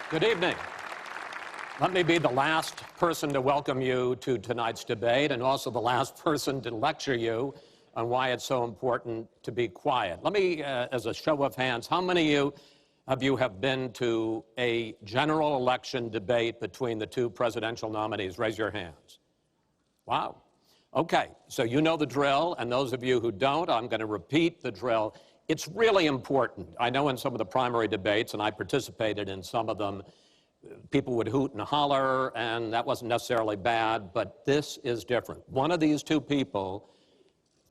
Good evening. Let me be the last person to welcome you to tonight's debate and also the last person to lecture you on why it's so important to be quiet. Let me, as a show of hands, how many of you have been to a general election debate between the two presidential nominees? Raise your hands. Wow. Okay, so you know the drill, and those of you who don't, I'm going to repeat the drill. It's really important. I know in some of the primary debates, and I participated in some of them, people would hoot and holler, and that wasn't necessarily bad, but this is different. One of these two people,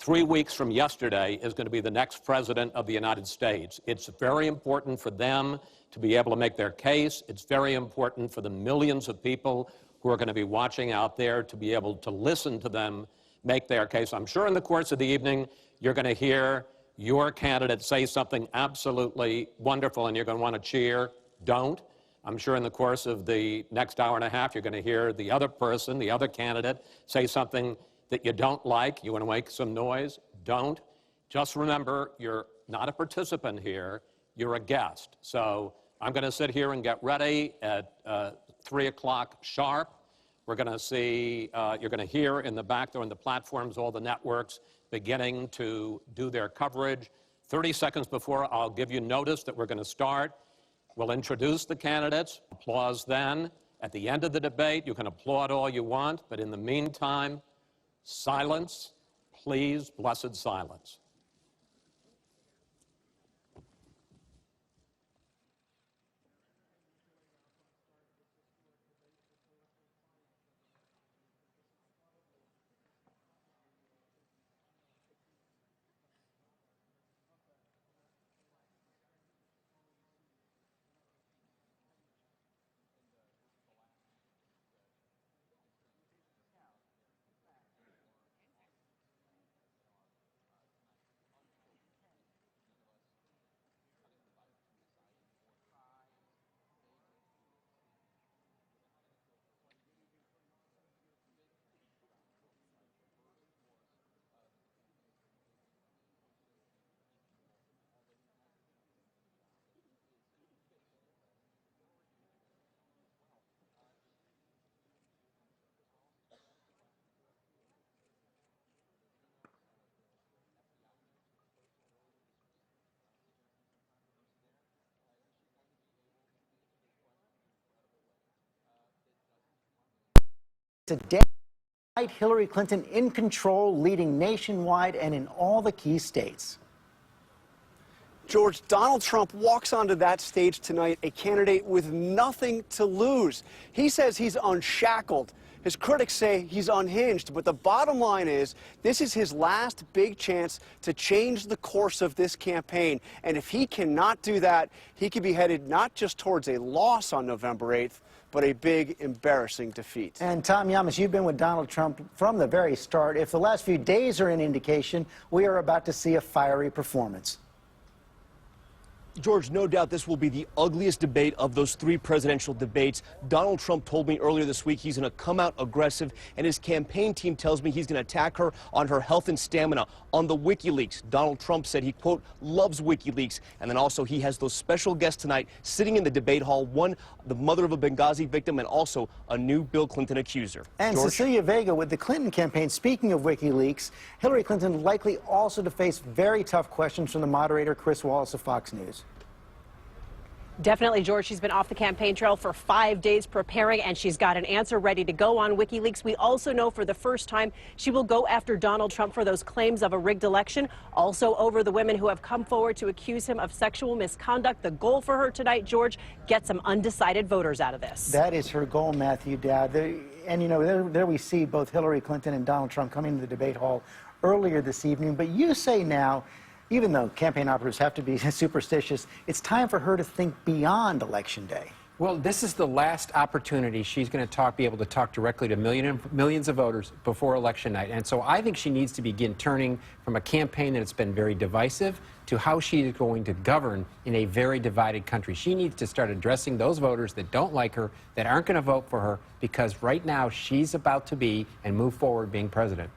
3 weeks from yesterday, is going to be the next president of the United States. It's very important for them to be able to make their case. It's very important for the millions of people who are going to be watching out there to be able to listen to them make their case. I'm sure in the course of the evening, you're going to hear your candidate say something absolutely wonderful, and you're going to want to cheer. Don't. I'm sure in the course of the next hour and a half, you're going to hear the other person, the other candidate, say something that you don't like. You want to make some noise. Don't. Just remember, you're not a participant here. You're a guest. So I'm going to sit here and get ready at 3 o'clock sharp. We're going to see, you're going to hear in the back there on the platforms all the networks beginning to do their coverage. 30 seconds before I'll give you notice that we're going to start, we'll introduce the candidates. Applause then. At the end of the debate, you can applaud all you want, but in the meantime, silence, please, blessed silence. Today, Hillary Clinton in control, leading nationwide and in all the key states. George, Donald Trump walks onto that stage tonight, a candidate with nothing to lose. He says he's unshackled. His critics say he's unhinged, but the bottom line is this is his last big chance to change the course of this campaign. And if he cannot do that, he could be headed not just towards a loss on November 8th, but a big, embarrassing defeat. And Tom Yamas, you've been with Donald Trump from the very start. If the last few days are an indication, we are about to see a fiery performance. George, no doubt this will be the ugliest debate of those 3 presidential debates. Donald Trump told me earlier this week he's going to come out aggressive, and his campaign team tells me he's going to attack her on her health and stamina, on the WikiLeaks. Donald Trump said he, quote, loves WikiLeaks. And then also he has those special guests tonight sitting in the debate hall, one, the mother of a Benghazi victim, and also a new Bill Clinton accuser. And George? Cecilia Vega with the Clinton campaign. Speaking of WikiLeaks, Hillary Clinton likely also to face very tough questions from the moderator, Chris Wallace of Fox News. Definitely, George. She's been off the campaign trail for 5 days preparing, and she's got an answer ready to go on WikiLeaks. We also know for the first time she will go after Donald Trump for those claims of a rigged election, also over the women who have come forward to accuse him of sexual misconduct. The goal for her tonight, George, get some undecided voters out of this. That is her goal, Matthew Dowd. And, you know, there we see both Hillary Clinton and Donald Trump coming to the debate hall earlier this evening. But you say now, even though campaign operatives have to be superstitious, it's time for her to think beyond Election Day. Well, this is the last opportunity she's going to be able to talk directly to millions of voters before election night. And so I think she needs to begin turning from a campaign that's been very divisive to how she is going to govern in a very divided country. She needs to start addressing those voters that don't like her, that aren't going to vote for her, because right now she's about to be and move forward being president.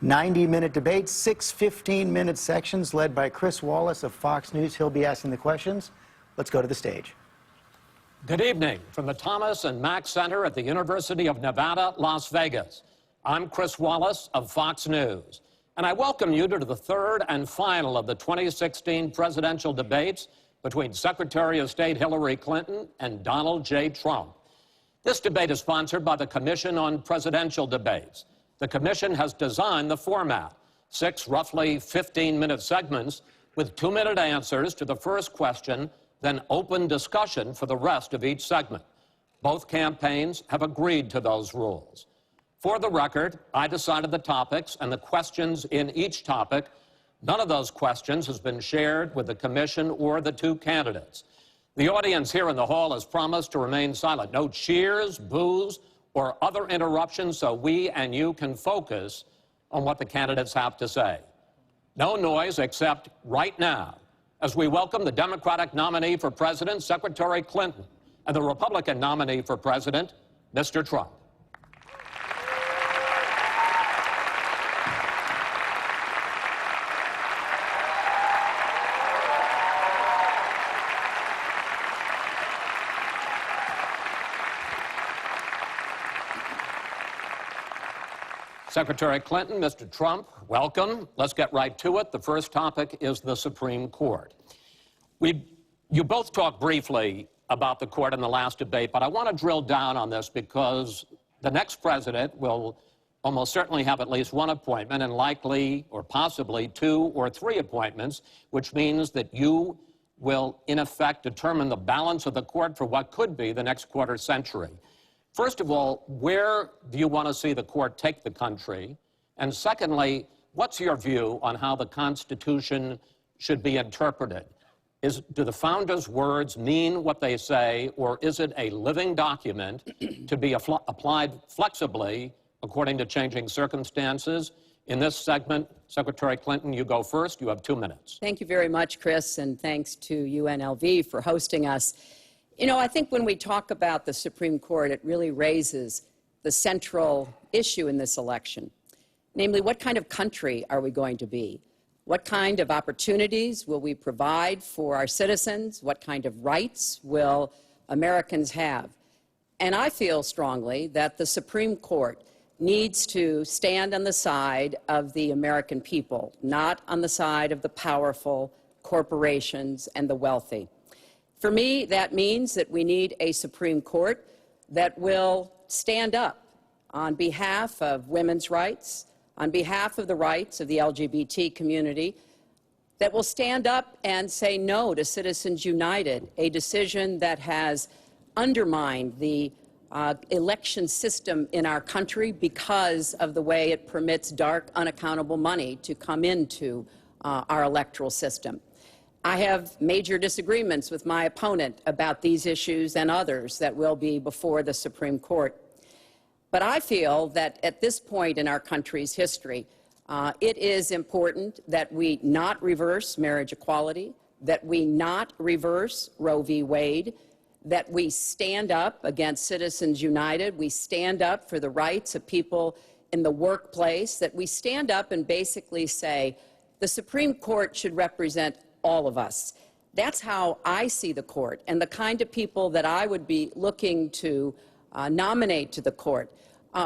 90-minute debate, 6 15-minute sections led by Chris Wallace of Fox News. He'll be asking the questions. Let's go to the stage. Good evening from the Thomas and Mack Center at the University of Nevada, Las Vegas. I'm Chris Wallace of Fox News, and I welcome you to the third and final of the 2016 presidential debates between Secretary of State Hillary Clinton and Donald J. Trump. This debate is sponsored by the Commission on Presidential Debates. The commission has designed the format, 6 roughly 15-minute segments with 2-minute answers to the first question, then open discussion for the rest of each segment. Both campaigns have agreed to those rules. For the record, I decided the topics and the questions in each topic. None of those questions has been shared with the commission or the 2 candidates. The audience here in the hall has promised to remain silent. No cheers, boos, or other interruptions so we and you can focus on what the candidates have to say. No noise except right now, as we welcome the Democratic nominee for president, Secretary Clinton, and the Republican nominee for president, Mr. Trump. Secretary Clinton, Mr. Trump, welcome. Let's get right to it. The first topic is the Supreme Court. You both talked briefly about the court in the last debate, but I want to drill down on this because the next president will almost certainly have at least 1 appointment and likely or possibly 2 or 3 appointments, which means that you will, in effect, determine the balance of the court for what could be the next quarter century. First of all, where do you want to see the court take the country? And secondly, what's your view on how the Constitution should be interpreted? Do the founders' words mean what they say, or is it a living document to be applied flexibly according to changing circumstances? In this segment, Secretary Clinton, you go first. You have 2 minutes. Thank you very much, Chris, and thanks to UNLV for hosting us. You know, I think when we talk about the Supreme Court, it really raises the central issue in this election. Namely, what kind of country are we going to be? What kind of opportunities will we provide for our citizens? What kind of rights will Americans have? And I feel strongly that the Supreme Court needs to stand on the side of the American people, not on the side of the powerful, corporations, and the wealthy. For me, that means that we need a Supreme Court that will stand up on behalf of women's rights, on behalf of the rights of the LGBT community, that will stand up and say no to Citizens United, a decision that has undermined the election system in our country because of the way it permits dark, unaccountable money to come into our electoral system. I have major disagreements with my opponent about these issues and others that will be before the Supreme Court. But I feel that at this point in our country's history, it is important that we not reverse marriage equality, that we not reverse Roe v. Wade, that we stand up against Citizens United, we stand up for the rights of people in the workplace, that we stand up and basically say the Supreme Court should represent all of us. That's how I see the court, and the kind of people that I would be looking to nominate to the court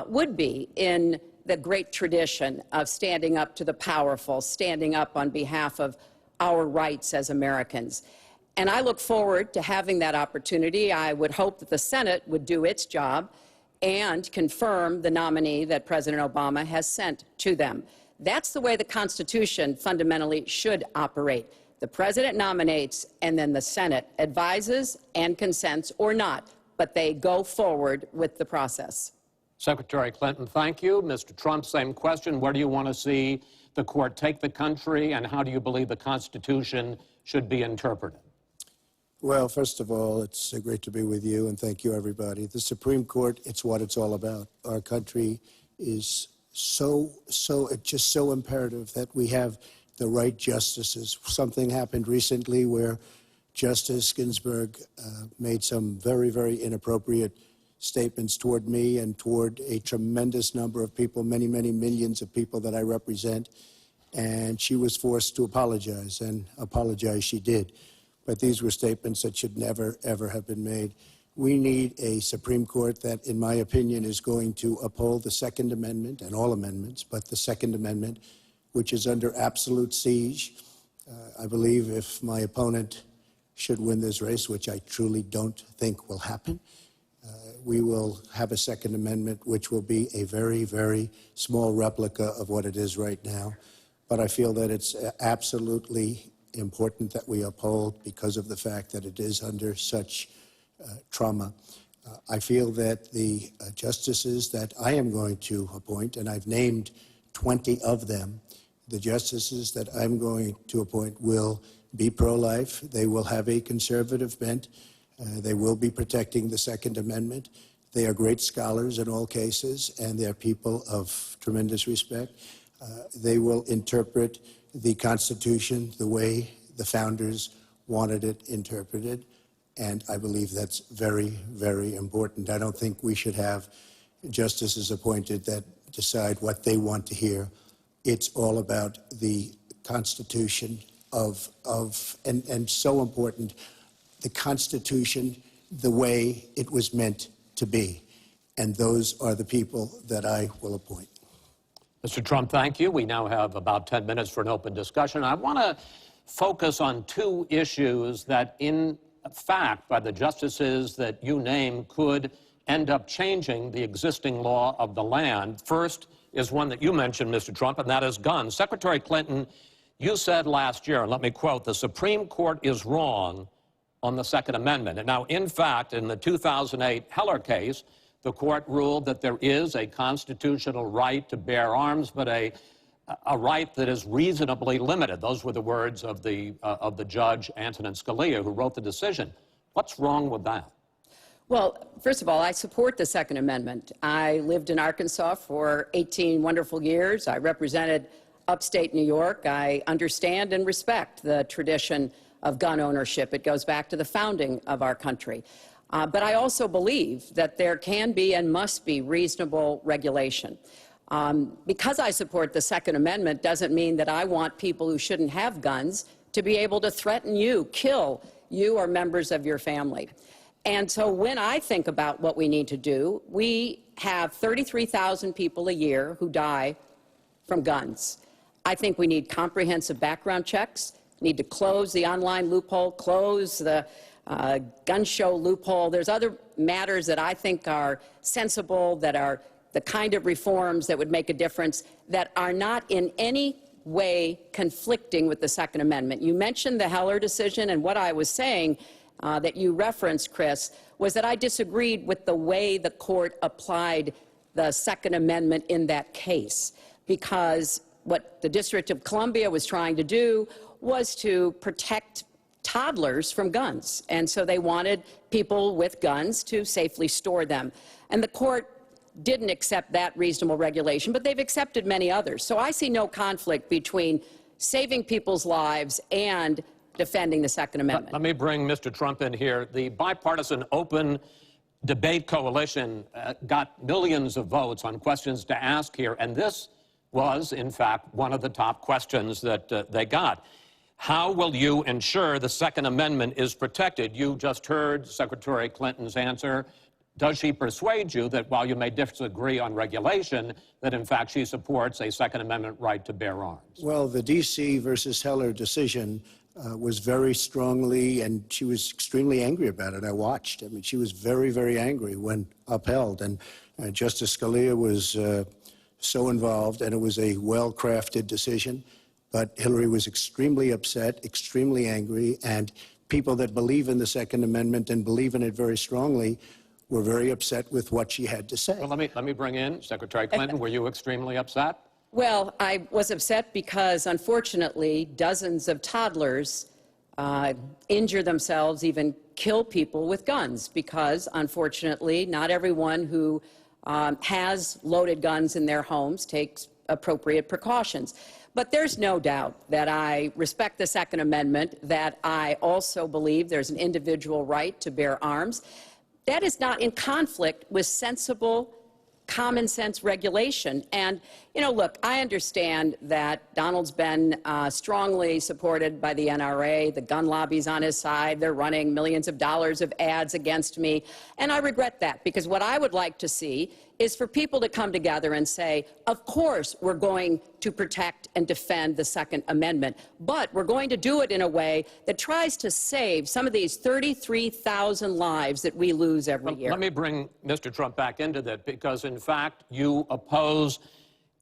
would be in the great tradition of standing up to the powerful, standing up on behalf of our rights as Americans. And I look forward to having that opportunity. I would hope that the Senate would do its job and confirm the nominee that President Obama has sent to them. That's the way the Constitution fundamentally should operate. The President nominates, and then the Senate advises and consents or not, but they go forward with the process. Secretary Clinton, thank you. Mr. Trump, same question. Where do you want to see the court take the country, and how do you believe the Constitution should be interpreted? Well, first of all, it's great to be with you, and thank you, everybody. The Supreme Court, it's what it's all about. Our country is it's just so imperative that we have the right justices. Something happened recently where Justice Ginsburg made some very, very inappropriate statements toward me and toward a tremendous number of people, many, many millions of people that I represent. And she was forced to apologize, and apologize she did. But these were statements that should never, ever have been made. We need a Supreme Court that, in my opinion, is going to uphold the Second Amendment and all amendments, but the Second Amendment, which is under absolute siege. I believe if my opponent should win this race, which I truly don't think will happen, we will have a Second Amendment which will be a very, very small replica of what it is right now. But I feel that it's absolutely important that we uphold because of the fact that it is under such trauma. I feel that the justices that I am going to appoint, and I've named 20 of them, the justices that I'm going to appoint will be pro-life. They will have a conservative bent. They will be protecting the Second Amendment. They are great scholars in all cases, and they're people of tremendous respect. They will interpret the Constitution the way the founders wanted it interpreted, and I believe that's very, very important. I don't think we should have justices appointed that decide what they want to hear. It's all about the Constitution and so important, the Constitution the way it was meant to be. And those are the people that I will appoint. Mr. Trump, thank you. We now have about 10 minutes for an open discussion. I want to focus on two issues that, in fact, by the justices that you name, could end up changing the existing law of the land. First is one that you mentioned, Mr. Trump, and that is guns. Secretary Clinton, you said last year, and let me quote, "The Supreme Court is wrong on the Second Amendment." And now, in fact, in the 2008 Heller case, the court ruled that there is a constitutional right to bear arms, but a right that is reasonably limited. Those were the words of the judge, Antonin Scalia, who wrote the decision. What's wrong with that? Well, first of all, I support the Second Amendment. I lived in Arkansas for 18 wonderful years. I represented upstate New York. I understand and respect the tradition of gun ownership. It goes back to the founding of our country. But I also believe that there can be and must be reasonable regulation. Because I support the Second Amendment doesn't mean that I want people who shouldn't have guns to be able to threaten you, kill you or members of your family. And so when I think about what we need to do, we have 33,000 people a year who die from guns. I think we need comprehensive background checks, need to close the online loophole, close the gun show loophole. There's other matters that I think are sensible, that are the kind of reforms that would make a difference, that are not in any way conflicting with the Second Amendment. You mentioned the Heller decision, and what I was saying that you referenced, Chris, was that I disagreed with the way the court applied the Second Amendment in that case, because what the District of Columbia was trying to do was to protect toddlers from guns. And so they wanted people with guns to safely store them. And the court didn't accept that reasonable regulation, but they've accepted many others. So I see no conflict between saving people's lives and defending the Second Amendment. Let me bring Mr. Trump in here. The bipartisan open debate coalition got millions of votes on questions to ask here, and this was, in fact, one of the top questions that they got. How will you ensure the Second Amendment is protected? You just heard Secretary Clinton's answer. Does she persuade you that while you may disagree on regulation, that in fact she supports a Second Amendment right to bear arms? Well, the D.C. versus Heller decision was very strongly, and she was extremely angry about it. I watched. I mean, she was very, very angry when upheld. And Justice Scalia was so involved, and it was a well-crafted decision. But Hillary was extremely upset, extremely angry, and people that believe in the Second Amendment and believe in it very strongly were very upset with what she had to say. Well, let me bring in Secretary Clinton. Were you extremely upset? Well, I was upset because, unfortunately, dozens of toddlers injure themselves, even kill people with guns, because, unfortunately, not everyone who has loaded guns in their homes takes appropriate precautions. But there's no doubt that I respect the Second Amendment, that I also believe there's an individual right to bear arms. That is not in conflict with sensible common sense regulation. And, you know, look, I understand that Donald's been strongly supported by the NRA. The gun lobby's on his side. They're running millions of dollars of ads against me. And I regret that, because what I would like to see is for people to come together and say, of course, we're going to protect and defend the Second Amendment, but we're going to do it in a way that tries to save some of these 33,000 lives that we lose every year. Let me bring Mr. Trump back into that, because, in fact, you oppose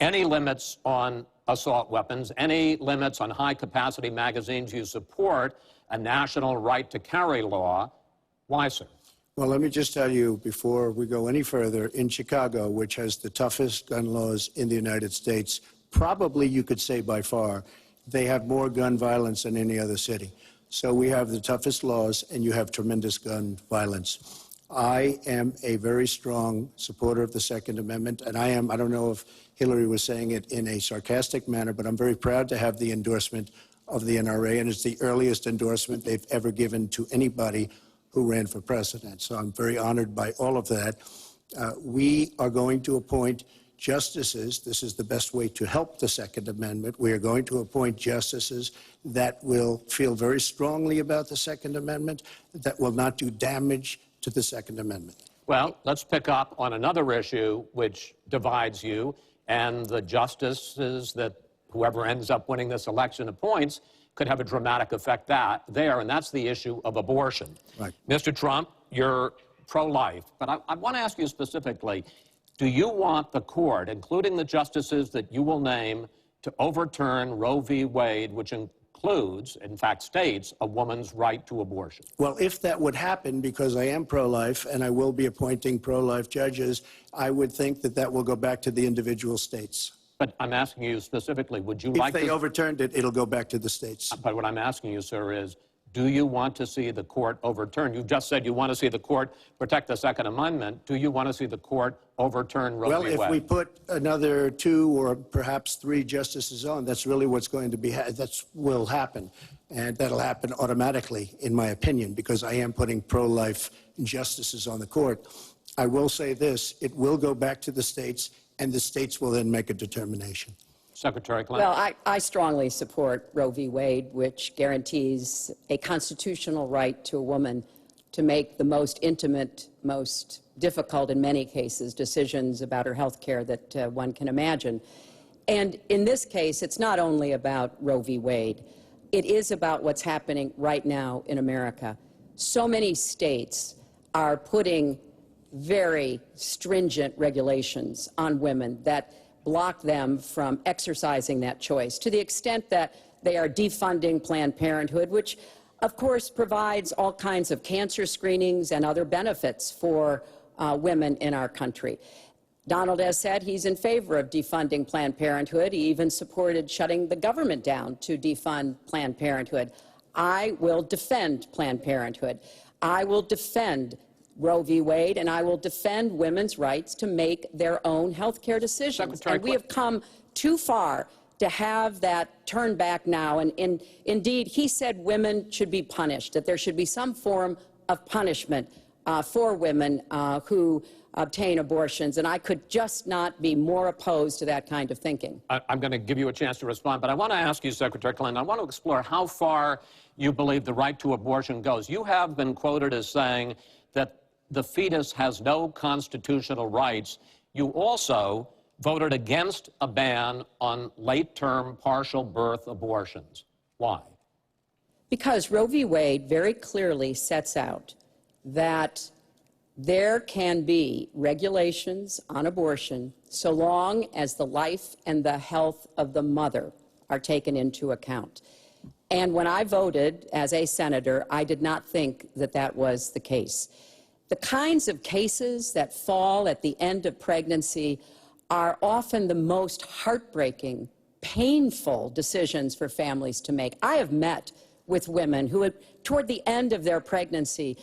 any limits on assault weapons, any limits on high-capacity magazines. You support a national right-to-carry law. Why, sir? Well, let me just tell you, before we go any further, in Chicago, which has the toughest gun laws in the United States, probably you could say by far, they have more gun violence than any other city. So we have the toughest laws, and you have tremendous gun violence. I am a very strong supporter of the Second Amendment, and I don't know if Hillary was saying it in a sarcastic manner, but I'm very proud to have the endorsement of the NRA, and it's the earliest endorsement they've ever given to anybody who ran for president. So I'm very honored by all of that. We are going to appoint justices. This is the best way to help the Second Amendment. We are going to appoint justices that will feel very strongly about the Second Amendment, that will not do damage to the Second Amendment. Well, let's pick up on another issue which divides you and the justices that whoever ends up winning this election appoints could have a dramatic effect there, and that's the issue of abortion. Right. Mr. Trump, you're pro-life, but I want to ask you specifically, do you want the court, including the justices that you will name, to overturn Roe v. Wade, which includes, in fact states, a woman's right to abortion? Well, if that would happen, because I am pro-life and I will be appointing pro-life judges, I would think that that will go back to the individual states. But I'm asking you specifically, would you If they overturned it, it'll go back to the states. But what I'm asking you, sir, is do you want to see the court overturn? You've just said you want to see the court protect the Second Amendment. Do you want to see the court overturn Roe v. Wade? Well, if we put another 2 or perhaps 3 justices on, that's really what's going to be, that will happen. And that'll happen automatically, in my opinion, because I am putting pro-life justices on the court. I will say this, it will go back to the states, and the states will then make a determination. Secretary Clinton. Well, I strongly support Roe v. Wade, which guarantees a constitutional right to a woman to make the most intimate, most difficult, in many cases, decisions about her health care that one can imagine. And in this case, it's not only about Roe v. Wade. It is about what's happening right now in America. So many states are putting very stringent regulations on women that block them from exercising that choice, to the extent that they are defunding Planned Parenthood, which, of course, provides all kinds of cancer screenings and other benefits for women in our country. Donald has said he's in favor of defunding Planned Parenthood. He even supported shutting the government down to defund Planned Parenthood. I will defend Planned Parenthood. I will defend Roe v. Wade, and I will defend women's rights to make their own health care decisions. And we have come too far to have that turn back now. And indeed, he said women should be punished, that there should be some form of punishment for women who obtain abortions. And I could just not be more opposed to that kind of thinking. I'm going to give you a chance to respond, but I want to ask you, Secretary Clinton, I want to explore how far you believe the right to abortion goes. You have been quoted as saying that the fetus has no constitutional rights. You also voted against a ban on late-term partial birth abortions. Why? Because Roe v. Wade very clearly sets out that there can be regulations on abortion so long as the life and the health of the mother are taken into account. And when I voted as a senator, I did not think that that was the case. The kinds of cases that fall at the end of pregnancy are often the most heartbreaking, painful decisions for families to make. I have met with women who, toward the end of their pregnancy,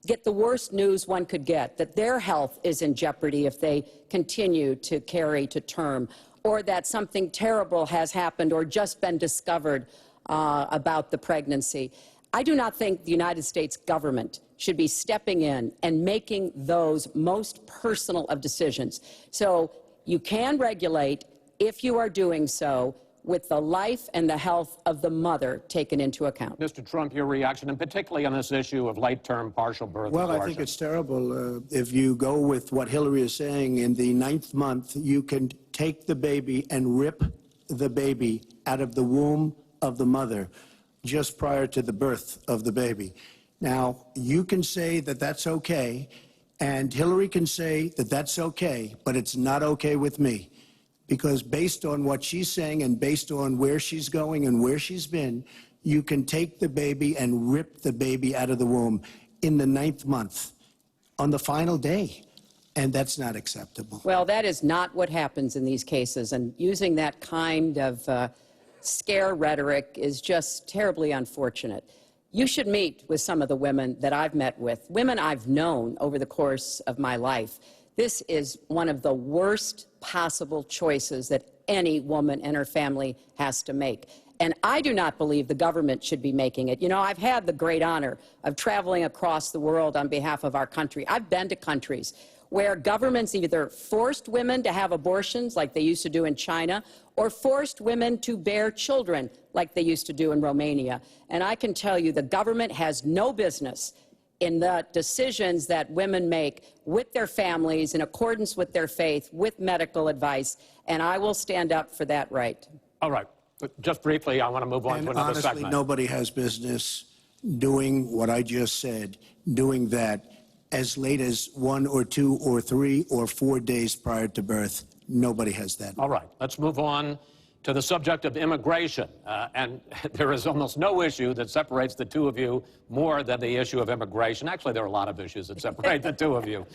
get the worst news one could get, that their health is in jeopardy if they continue to carry to term, or that something terrible has happened or just been discovered about the pregnancy. I do not think the United States government should be stepping in and making those most personal of decisions. So you can regulate if you are doing so with the life and the health of the mother taken into account. Mr. Trump, your reaction, and particularly on this issue of late-term partial birth Well, abortion. I think it's terrible. If you go with what Hillary is saying, in the 9th month, you can take the baby and rip the baby out of the womb of the mother just prior to the birth of the baby. Now, you can say that that's okay, and Hillary can say that that's okay, but it's not okay with me. Because based on what she's saying and based on where she's going and where she's been, you can take the baby and rip the baby out of the womb in the 9th month on the final day. And that's not acceptable. Well, that is not what happens in these cases. And using that kind of scare rhetoric is just terribly unfortunate. You should meet with some of the women that I've met with, women I've known over the course of my life. This is one of the worst possible choices that any woman and her family has to make. And I do not believe the government should be making it. You know, I've had the great honor of traveling across the world on behalf of our country. I've been to countries where governments either forced women to have abortions, like they used to do in China, or forced women to bear children, like they used to do in Romania. And I can tell you the government has no business in the decisions that women make with their families in accordance with their faith, with medical advice, and I will stand up for that right. All right. But just briefly, I want to move on to another honestly, segment. Nobody has business doing what I just said, doing that as late as 1 or 2 or 3 or 4 days prior to birth. Nobody has that. All right. Let's move on to the subject of immigration. And there is almost no issue that separates the two of you more than the issue of immigration. Actually, there are a lot of issues that separate the two of you.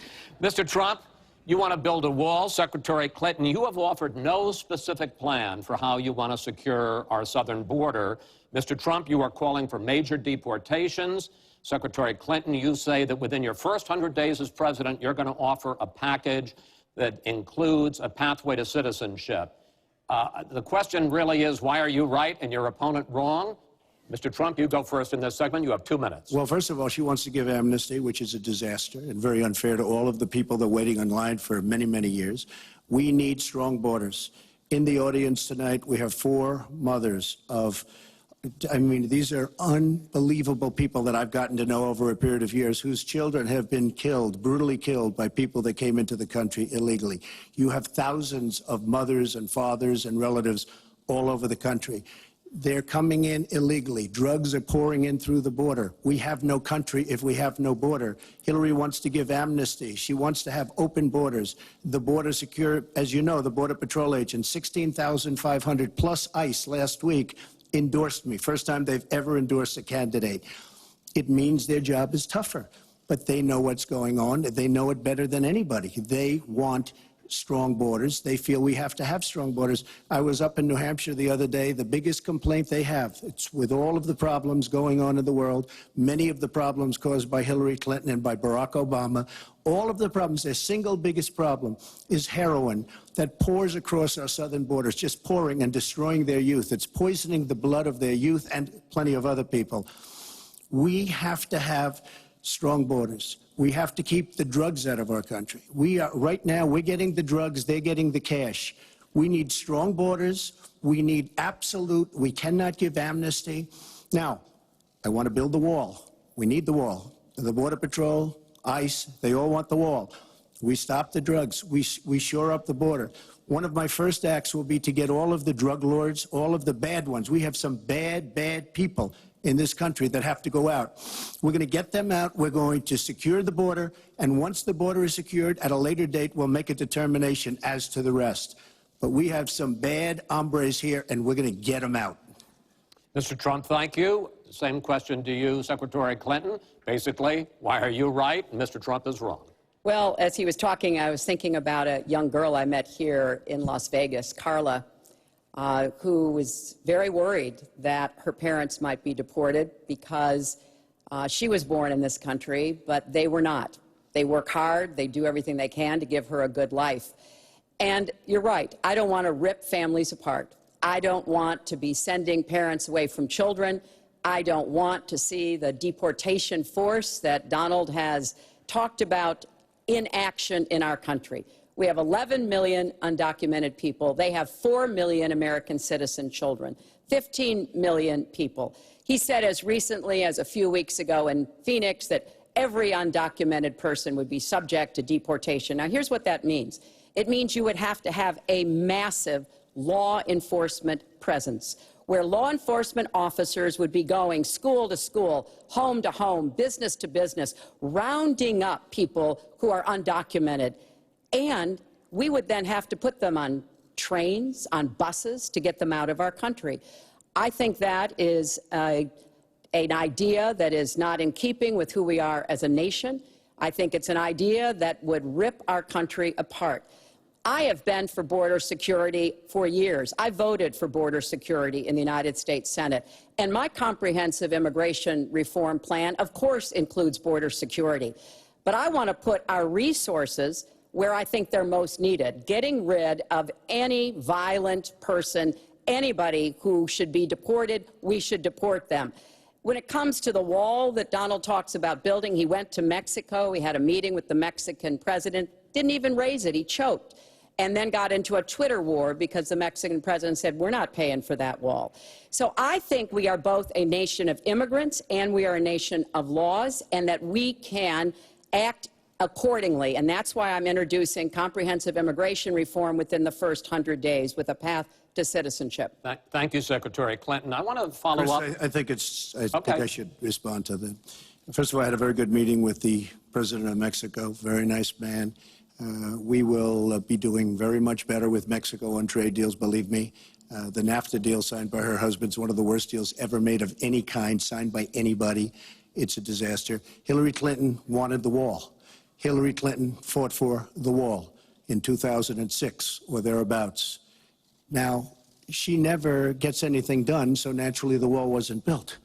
Mr. Trump, you want to build a wall. Secretary Clinton, you have offered no specific plan for how you want to secure our southern border. Mr. Trump, you are calling for major deportations. Secretary Clinton, you say that within your first 100 days as president, you're going to offer a package that includes a pathway to citizenship. The question really is, why are you right and your opponent wrong? Mr. Trump, you go first in this segment. You have 2 minutes. Well, first of all, she wants to give amnesty, which is a disaster and very unfair to all of the people that are waiting in line for many, many years. We need strong borders. In the audience tonight, we have 4 mothers of, I mean, these are unbelievable people that I've gotten to know over a period of years whose children have been killed, brutally killed by people that came into the country illegally. You have thousands of mothers and fathers and relatives all over the country. They're coming in illegally. Drugs are pouring in through the border. We have no country if we have no border. Hillary wants to give amnesty. She wants to have open borders. The border secure, as you know, the Border Patrol agents, 16,500 plus ICE last week, endorsed me. First time they've ever endorsed a candidate. It means their job is tougher, but they know what's going on. They know it better than anybody. They want strong borders. They feel we have to have strong borders. I was up in New Hampshire the other day. The biggest complaint they have, it's with all of the problems going on in the world, many of the problems caused by Hillary Clinton and by Barack Obama, all of the problems, their single biggest problem is heroin that pours across our southern borders, just pouring and destroying their youth. It's poisoning the blood of their youth and plenty of other people. We have to have strong borders. We have to keep the drugs out of our country. Right now, we're getting the drugs, they're getting the cash. We need strong borders. We need we cannot give amnesty. Now, I want to build the wall. We need the wall. The Border Patrol, ICE, they all want the wall. We stop the drugs. We shore up the border. One of my first acts will be to get all of the drug lords, all of the bad ones. We have some bad, bad people in this country that have to go out. We're going to get them out. We're going to secure the border. And once the border is secured, at a later date, we'll make a determination as to the rest. But we have some bad hombres here, and we're going to get them out. Mr. Trump, thank you. Same question to you, Secretary Clinton. Basically, why are you right and Mr. Trump is wrong? Well, as he was talking, I was thinking about a young girl I met here in Las Vegas, Carla, who was very worried that her parents might be deported because she was born in this country, but they were not. They work hard. They do everything they can to give her a good life. And you're right. I don't want to rip families apart. I don't want to be sending parents away from children I don't want to see the deportation force that Donald has talked about in action in our country. We have 11 million undocumented people. They have 4 million American citizen children, 15 million people. He said as recently as a few weeks ago in Phoenix that every undocumented person would be subject to deportation. Now, here's what that means. It means you would have to have a massive law enforcement presence, where law enforcement officers would be going school to school, home to home, business to business, rounding up people who are undocumented. And we would then have to put them on trains, on buses to get them out of our country. I think that is an idea that is not in keeping with who we are as a nation. I think it's an idea that would rip our country apart. I have been for border security for years. I voted for border security in the United States Senate. And my comprehensive immigration reform plan, of course, includes border security. But I want to put our resources where I think they're most needed, getting rid of any violent person, anybody who should be deported, we should deport them. When it comes to the wall that Donald talks about building, he went to Mexico, he had a meeting with the Mexican president, didn't even raise it, he choked, and then got into a Twitter war because the Mexican president said, we're not paying for that wall. So I think we are both a nation of immigrants and we are a nation of laws, and that we can act accordingly. And that's why I'm introducing comprehensive immigration reform within the first 100 days with a path to citizenship. Thank you, Secretary Clinton. I want to follow up. I think I should respond to that. First of all, I had a very good meeting with the president of Mexico, very nice man. We will be doing very much better with Mexico on trade deals, believe me. The NAFTA deal signed by her husband is one of the worst deals ever made of any kind, signed by anybody. It's a disaster. Hillary Clinton wanted the wall. Hillary Clinton fought for the wall in 2006 or thereabouts. Now, she never gets anything done, so naturally the wall wasn't built.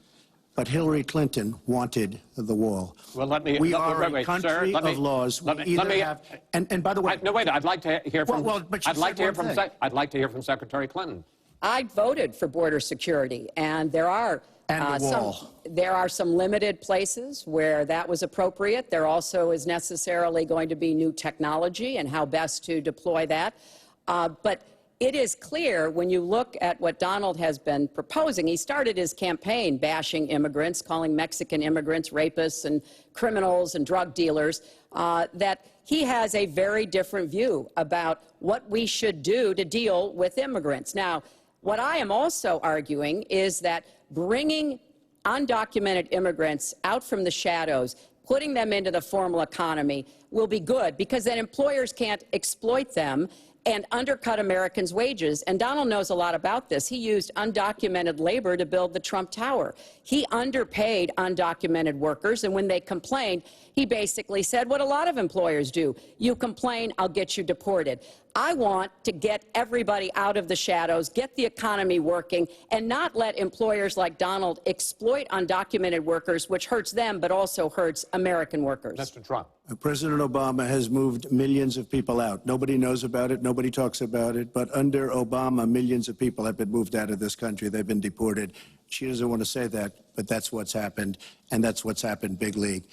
But Hillary Clinton wanted the wall. Well, let me. We are a country of laws. And by the way, no, wait. I'd like to hear from. I'd like to hear from Secretary Clinton. I voted for border security, and there are some limited places where that was appropriate. There also is necessarily going to be new technology and how best to deploy that. But it is clear when you look at what Donald has been proposing. He started his campaign bashing immigrants, calling Mexican immigrants rapists and criminals and drug dealers, that he has a very different view about what we should do to deal with immigrants. Now, what I am also arguing is that bringing undocumented immigrants out from the shadows, putting them into the formal economy will be good, because then employers can't exploit them and undercut Americans' wages. And Donald knows a lot about this. He used undocumented labor to build the Trump Tower. He underpaid undocumented workers, and when they complained, he basically said what a lot of employers do. You complain, I'll get you deported. I want to get everybody out of the shadows, get the economy working, and not let employers like Donald exploit undocumented workers, which hurts them but also hurts American workers. Mr. Trump. President Obama has moved millions of people out. Nobody knows about it. Nobody talks about it. But under Obama, millions of people have been moved out of this country. They've been deported. She doesn't want to say that, but that's what's happened, and that's what's happened big league.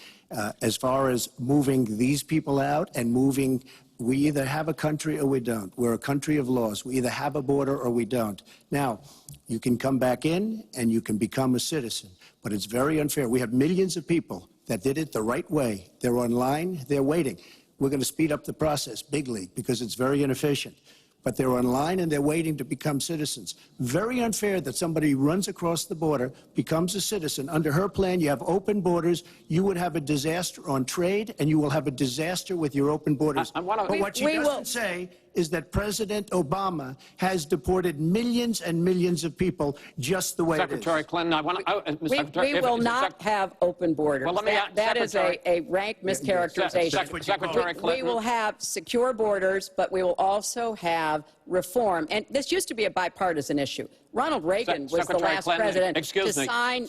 As far as moving these people out and moving, we either have a country or we don't. We're a country of laws. We either have a border or we don't. Now, you can come back in and you can become a citizen, but it's very unfair. We have millions of people that did it the right way. They're online, they're waiting. We're going to speed up the process, big league, because it's very inefficient. But they're online and they're waiting to become citizens. Very unfair that somebody runs across the border, becomes a citizen. Under her plan, you have open borders. You would have a disaster on trade, and you will have a disaster with your open borders. But what she doesn't say is that President Obama has deported millions and millions of people just the way it is. Secretary Clinton, I want to... we will not have open borders. Well, that is a rank mischaracterization. Secretary Clinton. We will have secure borders, but we will also have reform. And this used to be a bipartisan issue. Ronald Reagan was the last president to sign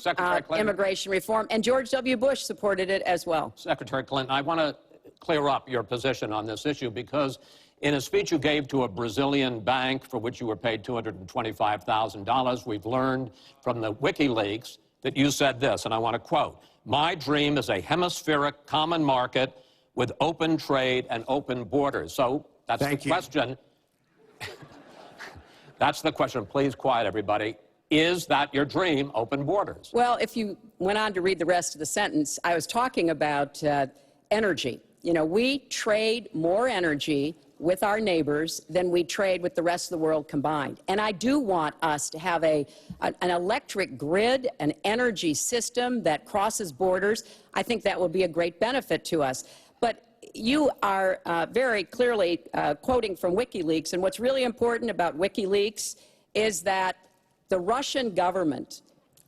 immigration reform, and George W. Bush supported it as well. Secretary Clinton, I want to clear up your position on this issue, because in a speech you gave to a Brazilian bank for which you were paid $225,000, we've learned from the WikiLeaks that you said this, and I want to quote, "My dream is a hemispheric common market with open trade and open borders." So that's the question. That's the question. Please quiet, everybody. Is that your dream, open borders? Well, if you went on to read the rest of the sentence, I was talking about energy. You know, we trade more energy with our neighbors than we trade with the rest of the world combined. And I do want us to have an electric grid, an energy system that crosses borders. I think that will be a great benefit to us. But you are very clearly quoting from WikiLeaks, and what's really important about WikiLeaks is that the Russian government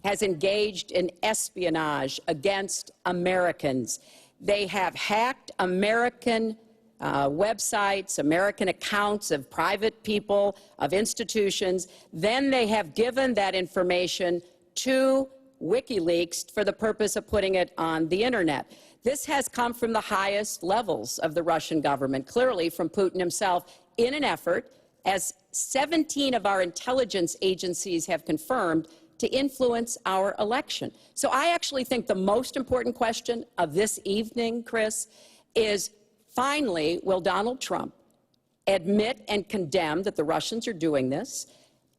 has engaged in espionage against Americans. They have hacked American websites, American accounts of private people, of institutions. Then they have given that information to WikiLeaks for the purpose of putting it on the internet. This has come from the highest levels of the Russian government, clearly from Putin himself, in an effort, as 17 of our intelligence agencies have confirmed, to influence our election. So I actually think the most important question of this evening, Chris, is finally, will Donald Trump admit and condemn that the Russians are doing this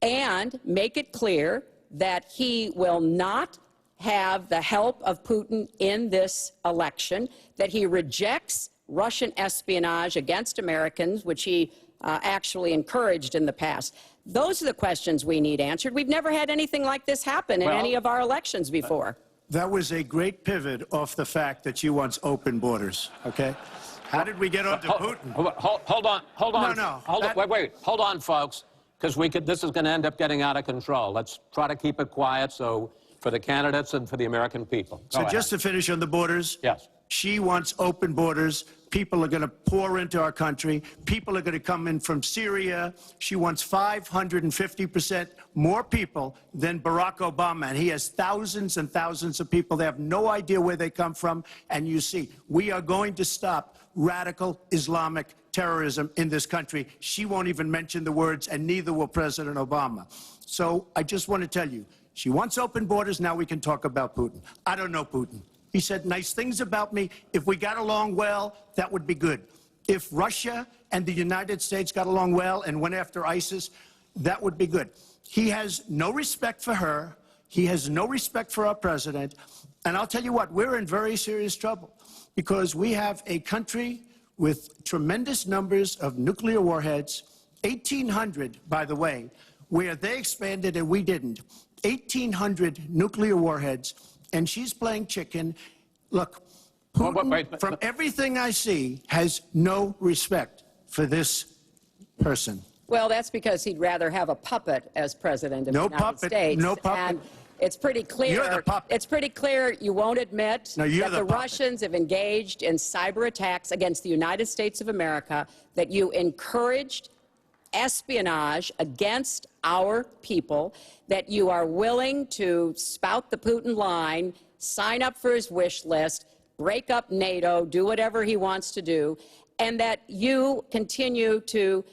and make it clear that he will not have the help of Putin in this election, that he rejects Russian espionage against Americans, which he actually encouraged in the past. Those are the questions we need answered. We've never had anything like this happen in any of our elections before. That was a great pivot off the fact that she wants open borders, okay? How did we get onto Putin? Hold on. No. Wait. Hold on, folks, because this is going to end up getting out of control. Let's try to keep it quiet for the candidates and for the American people. So just to finish on the borders. Yes. She wants open borders. People are going to pour into our country. People are going to come in from Syria. She wants 550% more people than Barack Obama. And he has thousands and thousands of people. They have no idea where they come from. And you see, we are going to stop radical Islamic terrorism in this country. She won't even mention the words, and neither will President Obama. So I just want to tell you, she wants open borders. Now we can talk about Putin. I don't know Putin. He said nice things about me. If we got along well, that would be good. If Russia and the United States got along well and went after ISIS, that would be good. He has no respect for her. He has no respect for our president. And I'll tell you what, we're in very serious trouble because we have a country with tremendous numbers of nuclear warheads, 1,800, by the way, where they expanded and we didn't. 1,800 nuclear warheads. And she's playing chicken. Look, Putin, from everything I see, has no respect for this person. Well, that's because he'd rather have a puppet as president of the United States. No puppet. And it's pretty clear. You're the puppet. It's pretty clear you won't admit that the Russians have engaged in cyber attacks against the United States of America, that you encouraged espionage against our people, that you are willing to spout the Putin line, sign up for his wish list, break up NATO, do whatever he wants to do, and that you continue to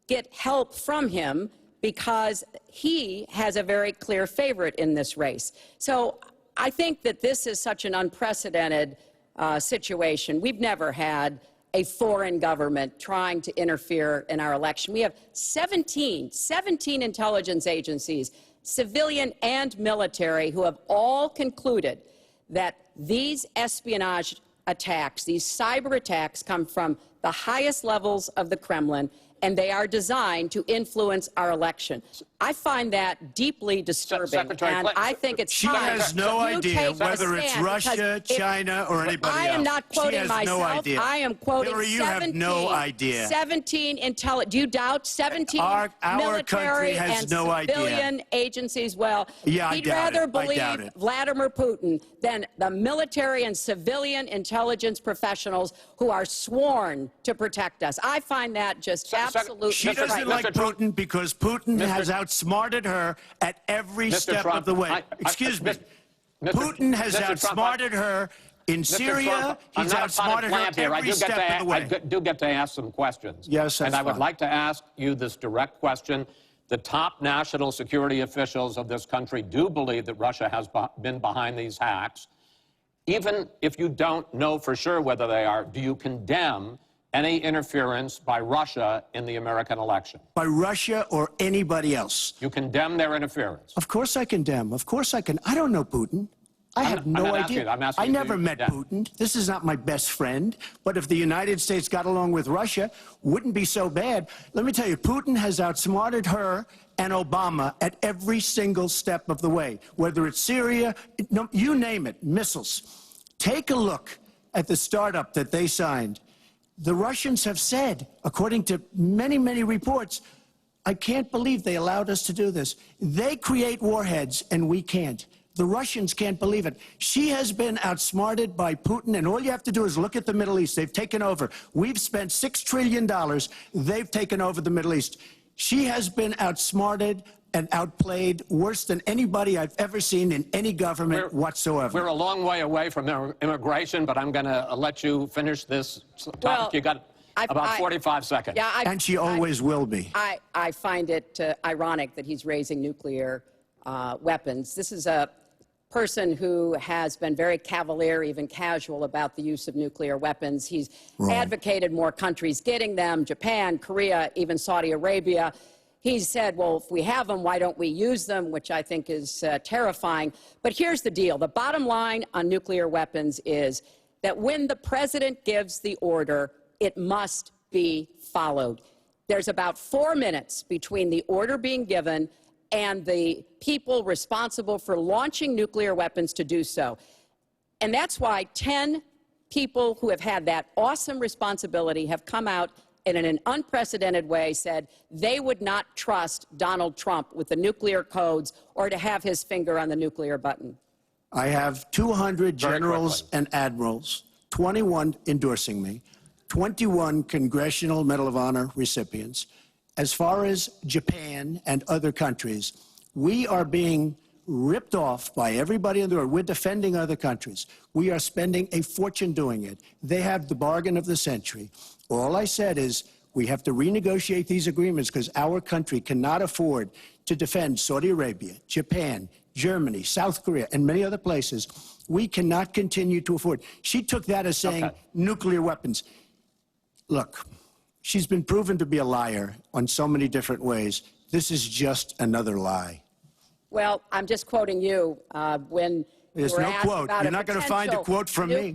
get help from him because he has a very clear favorite in this race. So I think that this is such an unprecedented situation. We've never had a foreign government trying to interfere in our election. We have 17 intelligence agencies, civilian and military, who have all concluded that these espionage attacks, these cyber attacks, come from the highest levels of the Kremlin, and they are designed to influence our election. I find that deeply disturbing, and I think it's time. She has no idea whether it's Russia, China, or anybody else. I am not quoting myself. No idea. I am quoting Hillary, you have no idea. 17 intelligence. Do you doubt 17 our military has and no civilian idea. agencies? Well, yeah, he'd rather believe Vladimir Putin than the military and civilian intelligence professionals who are sworn to protect us. I find that just absolutely. She doesn't like Putin because Putin has outsmarted her at every step of the way. Excuse me. Putin has outsmarted her in Syria. He's outsmarted her every step of the way. I do get to ask some questions. Yes, that's And I would fine. like to ask you this direct question. The top national security officials of this country do believe that Russia has been behind these hacks. Even if you don't know for sure whether they are, do you condemn any interference by Russia in the American election? By Russia or anybody else? You condemn their interference? Of course I condemn. Of course I can. I don't know Putin. I have no idea. I never met Putin. This is not my best friend. But if the United States got along with Russia, wouldn't be so bad. Let me tell you, Putin has outsmarted her and Obama at every single step of the way. Whether it's Syria, you name it, missiles. Take a look at the startup that they signed. The Russians have said, according to many, many reports, I can't believe they allowed us to do this. They create warheads and we can't. The Russians can't believe it. She has been outsmarted by Putin, and all you have to do is look at the Middle East. They've taken over. We've spent $6 trillion. They've taken over the Middle East. She has been outsmarted and outplayed worse than anybody I've ever seen in any government whatsoever. We're a long way away from immigration, but I'm going to let you finish this topic. Well, you got about 45 seconds. Yeah, and she always will be. I find it ironic that he's raising nuclear weapons. This is a person who has been very cavalier, even casual, about the use of nuclear weapons. He's advocated more countries getting them, Japan, Korea, even Saudi Arabia. He's said, well, if we have them, why don't we use them, which I think is terrifying. But here's the deal. The bottom line on nuclear weapons is that when the president gives the order, it must be followed. There's about 4 minutes between the order being given and the people responsible for launching nuclear weapons to do so. And that's why 10 people who have had that awesome responsibility have come out and in an unprecedented way said they would not trust Donald Trump with the nuclear codes or to have his finger on the nuclear button. I have 200 generals and admirals, 21 endorsing me, 21 Congressional Medal of Honor recipients. As far as Japan and other countries, we are being ripped off by everybody in the world. We're defending other countries. We are spending a fortune doing it. They have the bargain of the century. All I said is we have to renegotiate these agreements because our country cannot afford to defend Saudi Arabia, Japan, Germany, South Korea, and many other places. We cannot continue to afford. She took that as saying nuclear weapons. Look. She's been proven to be a liar on so many different ways. This is just another lie. Well, I'm just quoting you when there's you were no asked quote. about You're not going to find a quote from me.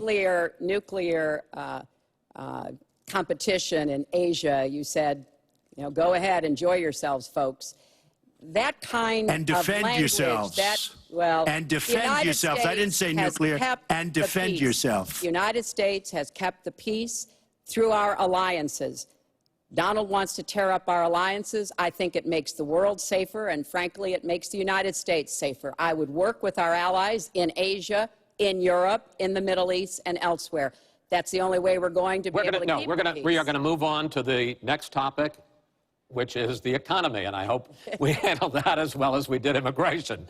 Nuclear competition in Asia. You said, you know, go ahead, enjoy yourselves, folks. That kind and defend of language, yourselves. And defend yourselves. I didn't say nuclear. And defend yourself. The United States has kept the peace through our alliances. Donald wants to tear up our alliances. I think it makes the world safer, and frankly, it makes the United States safer. I would work with our allies in Asia, in Europe, in the Middle East, and elsewhere. That's the only way we're going to be able to keep the peace. We are going to move on to the next topic, which is the economy, and I hope we handle that as well as we did immigration.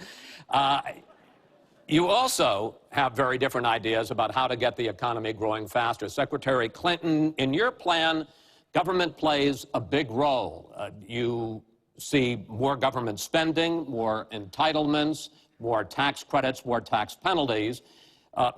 You also have very different ideas about how to get the economy growing faster. Secretary Clinton, in your plan, government plays a big role. You see more government spending, more entitlements, more tax credits, more tax penalties.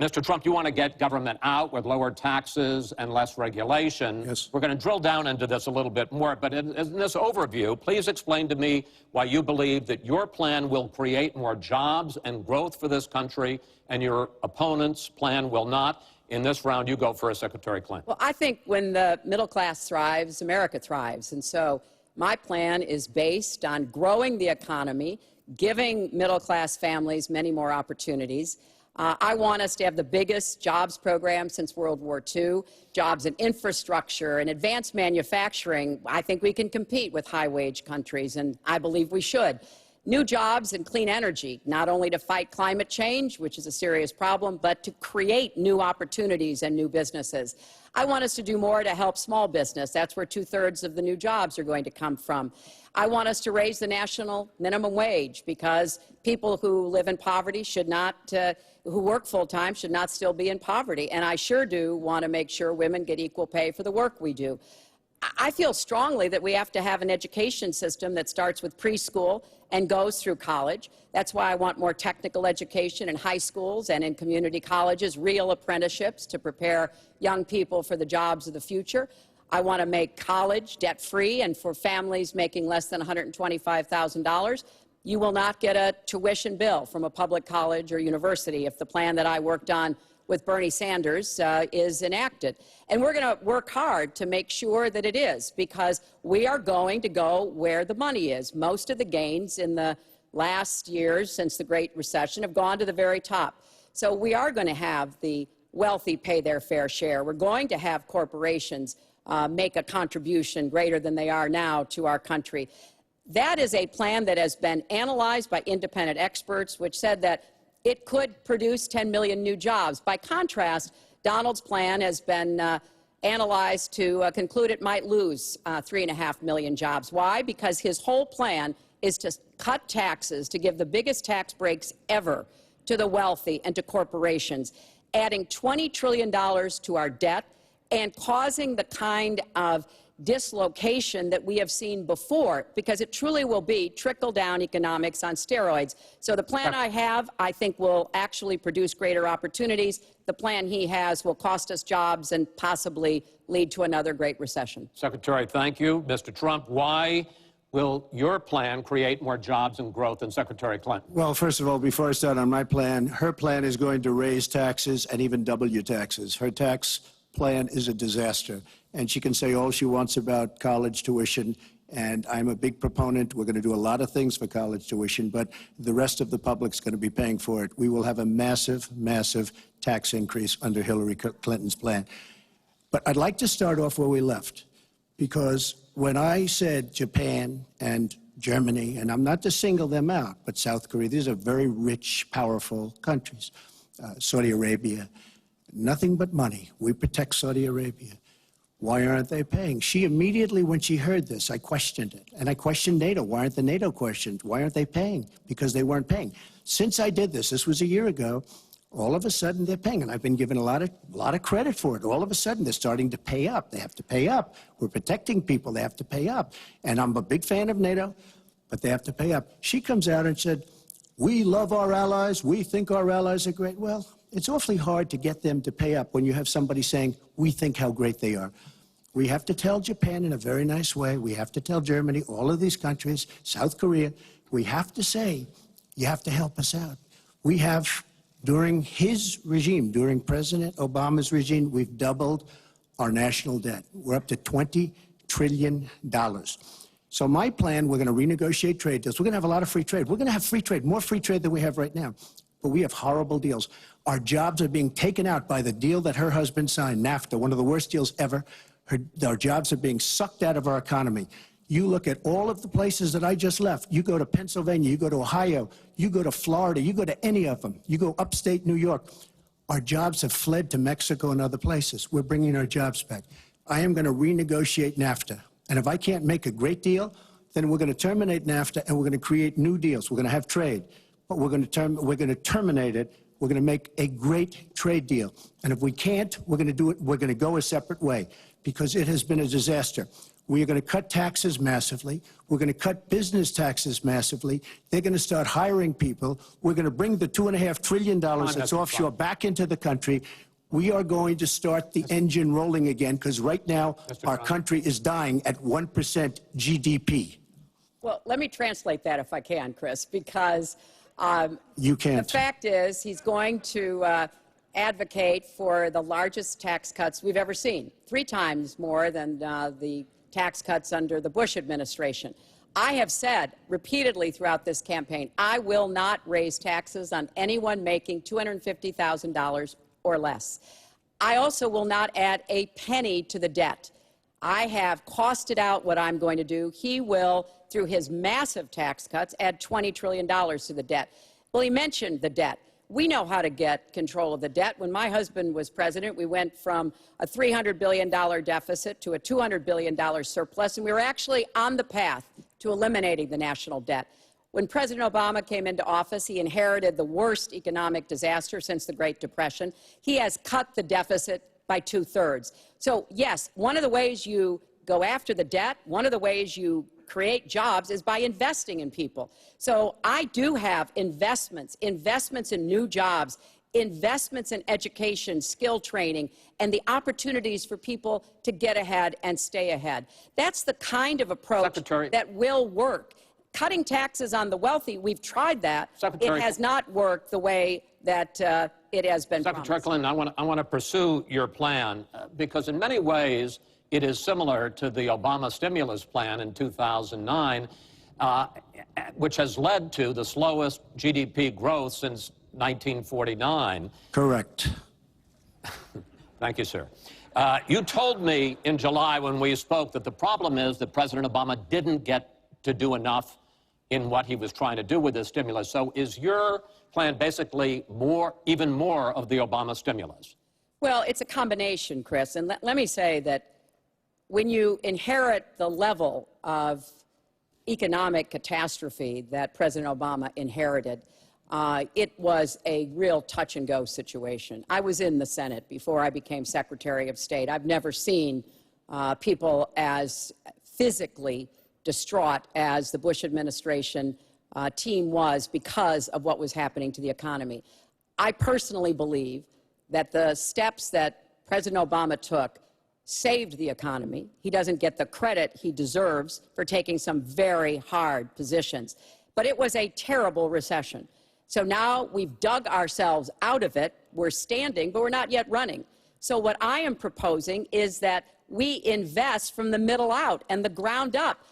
Mr. Trump, you want to get government out with lower taxes and less regulation. Yes. We're going to drill down into this a little bit more, but in this overview, please explain to me why you believe that your plan will create more jobs and growth for this country and your opponent's plan will not. In this round, you go first, Secretary Clinton. Well, I think when the middle class thrives, America thrives. And so my plan is based on growing the economy, giving middle class families many more opportunities. I want us to have the biggest jobs program since World War II, jobs in infrastructure and advanced manufacturing. I think we can compete with high-wage countries, and I believe we should. New jobs and clean energy, not only to fight climate change, which is a serious problem, but to create new opportunities and new businesses. I want us to do more to help small business. That's where 2/3 of the new jobs are going to come from. I want us to raise the national minimum wage because people who live in poverty should not, who work full-time should not still be in poverty. And I sure do want to make sure women get equal pay for the work we do. I feel strongly that we have to have an education system that starts with preschool and goes through college. That's why I want more technical education in high schools and in community colleges, real apprenticeships to prepare young people for the jobs of the future. I want to make college debt-free, and for families making less than $125,000, you will not get a tuition bill from a public college or university if the plan that I worked on with Bernie Sanders is enacted. And we're going to work hard to make sure that it is, because we are going to go where the money is. Most of the gains in the last years since the Great Recession have gone to the very top. So we are going to have the wealthy pay their fair share. We're going to have corporations make a contribution greater than they are now to our country. That is a plan that has been analyzed by independent experts, which said that it could produce 10 million new jobs. By contrast, Donald's plan has been analyzed to conclude it might lose 3.5 million jobs. Why? Because his whole plan is to cut taxes, to give the biggest tax breaks ever to the wealthy and to corporations, adding $20 trillion to our debt and causing the kind of dislocation that we have seen before, because it truly will be trickle-down economics on steroids. So the plan I have, I think, will actually produce greater opportunities. The plan he has will cost us jobs and possibly lead to another Great Recession. Secretary, thank you. Mr. Trump, why will your plan create more jobs and growth than Secretary Clinton? Well, first of all, before I start on my plan, her plan is going to raise taxes and even double your taxes. Her tax plan is a disaster. And she can say all she wants about college tuition, and I'm a big proponent. We're going to do a lot of things for college tuition, but the rest of the public's going to be paying for it. We will have a massive, massive tax increase under Hillary Clinton's plan. But I'd like to start off where we left, because when I said Japan and Germany, and I'm not to single them out, but South Korea, these are very rich, powerful countries. Saudi Arabia, nothing but money. We protect Saudi Arabia. Why aren't they paying? She immediately, when she heard this, I questioned it. And I questioned NATO. Why aren't the NATO questions? Why aren't they paying? Because they weren't paying. Since I did this was a year ago, all of a sudden they're paying. And I've been given a lot of credit for it. All of a sudden they're starting to pay up. They have to pay up. We're protecting people. They have to pay up. And I'm a big fan of NATO, but they have to pay up. She comes out and said, we love our allies. We think our allies are great. Well, it's awfully hard to get them to pay up when you have somebody saying, we think how great they are. We have to tell Japan in a very nice way. We have to tell Germany, all of these countries, South Korea, we have to say, you have to help us out. We have, during his regime, during President Obama's regime, we've doubled our national debt. We're up to $20 trillion. So my plan, we're going to renegotiate trade deals. We're going to have a lot of free trade. We're going to have free trade, more free trade than we have right now. But we have horrible deals. Our jobs are being taken out by the deal that her husband signed, NAFTA, one of the worst deals ever. Our jobs are being sucked out of our economy. You look at all of the places that I just left. You go to Pennsylvania, you go to Ohio, you go to Florida, you go to any of them. You go upstate New York. Our jobs have fled to Mexico and other places. We're bringing our jobs back. I am going to renegotiate NAFTA. And if I can't make a great deal, then we're going to terminate NAFTA and we're going to create new deals. We're going to have trade, but we're going to terminate it. We're going to make a great trade deal. And if we can't, we're going to do it. We're going to go a separate way, because it has been a disaster. We are going to cut taxes massively. We're going to cut business taxes massively. They're going to start hiring people. We're going to bring the $2.5 trillion that's offshore back into the country. We are going to start the engine rolling again, because right now our country is dying at 1% GDP. Well, let me translate that if I can, Chris, because you can't. The fact is he's going to advocate for the largest tax cuts we've ever seen, 3 times more than the tax cuts under the Bush administration. I have said repeatedly throughout this campaign, I will not raise taxes on anyone making $250,000 or less. I also will not add a penny to the debt. I have costed out what I'm going to do. He will, through his massive tax cuts, add $20 trillion to the debt. Well, he mentioned the debt. We know how to get control of the debt. When my husband was president, we went from a $300 billion deficit to a $200 billion surplus, and we were actually on the path to eliminating the national debt. When President Obama came into office, he inherited the worst economic disaster since the Great Depression. He has cut the deficit by 2/3. So, yes, one of the ways you go after the debt, one of the ways you create jobs is by investing in people. So I do have investments in new jobs, investments in education, skill training, and the opportunities for people to get ahead and stay ahead. That's the kind of approach that will work. Cutting taxes on the wealthy, we've tried that. It has not worked the way that it has been promised. Secretary Clinton, I want to pursue your plan because in many ways it is similar to the Obama stimulus plan in 2009, which has led to the slowest GDP growth since 1949. Correct. Thank you, sir. You told me in July when we spoke that the problem is that President Obama didn't get to do enough in what he was trying to do with this stimulus. So is your plan basically even more of the Obama stimulus? Well, it's a combination, Chris. And let me say that when you inherit the level of economic catastrophe that President Obama inherited, it was a real touch-and-go situation. I was in the Senate before I became Secretary of State. I've never seen people as physically distraught as the Bush administration team was because of what was happening to the economy. I personally believe that the steps that President Obama took saved the economy. He doesn't get the credit he deserves for taking some very hard positions. But it was a terrible recession. So now we've dug ourselves out of it. We're standing, but we're not yet running. So what I am proposing is that we invest from the middle out and the ground up,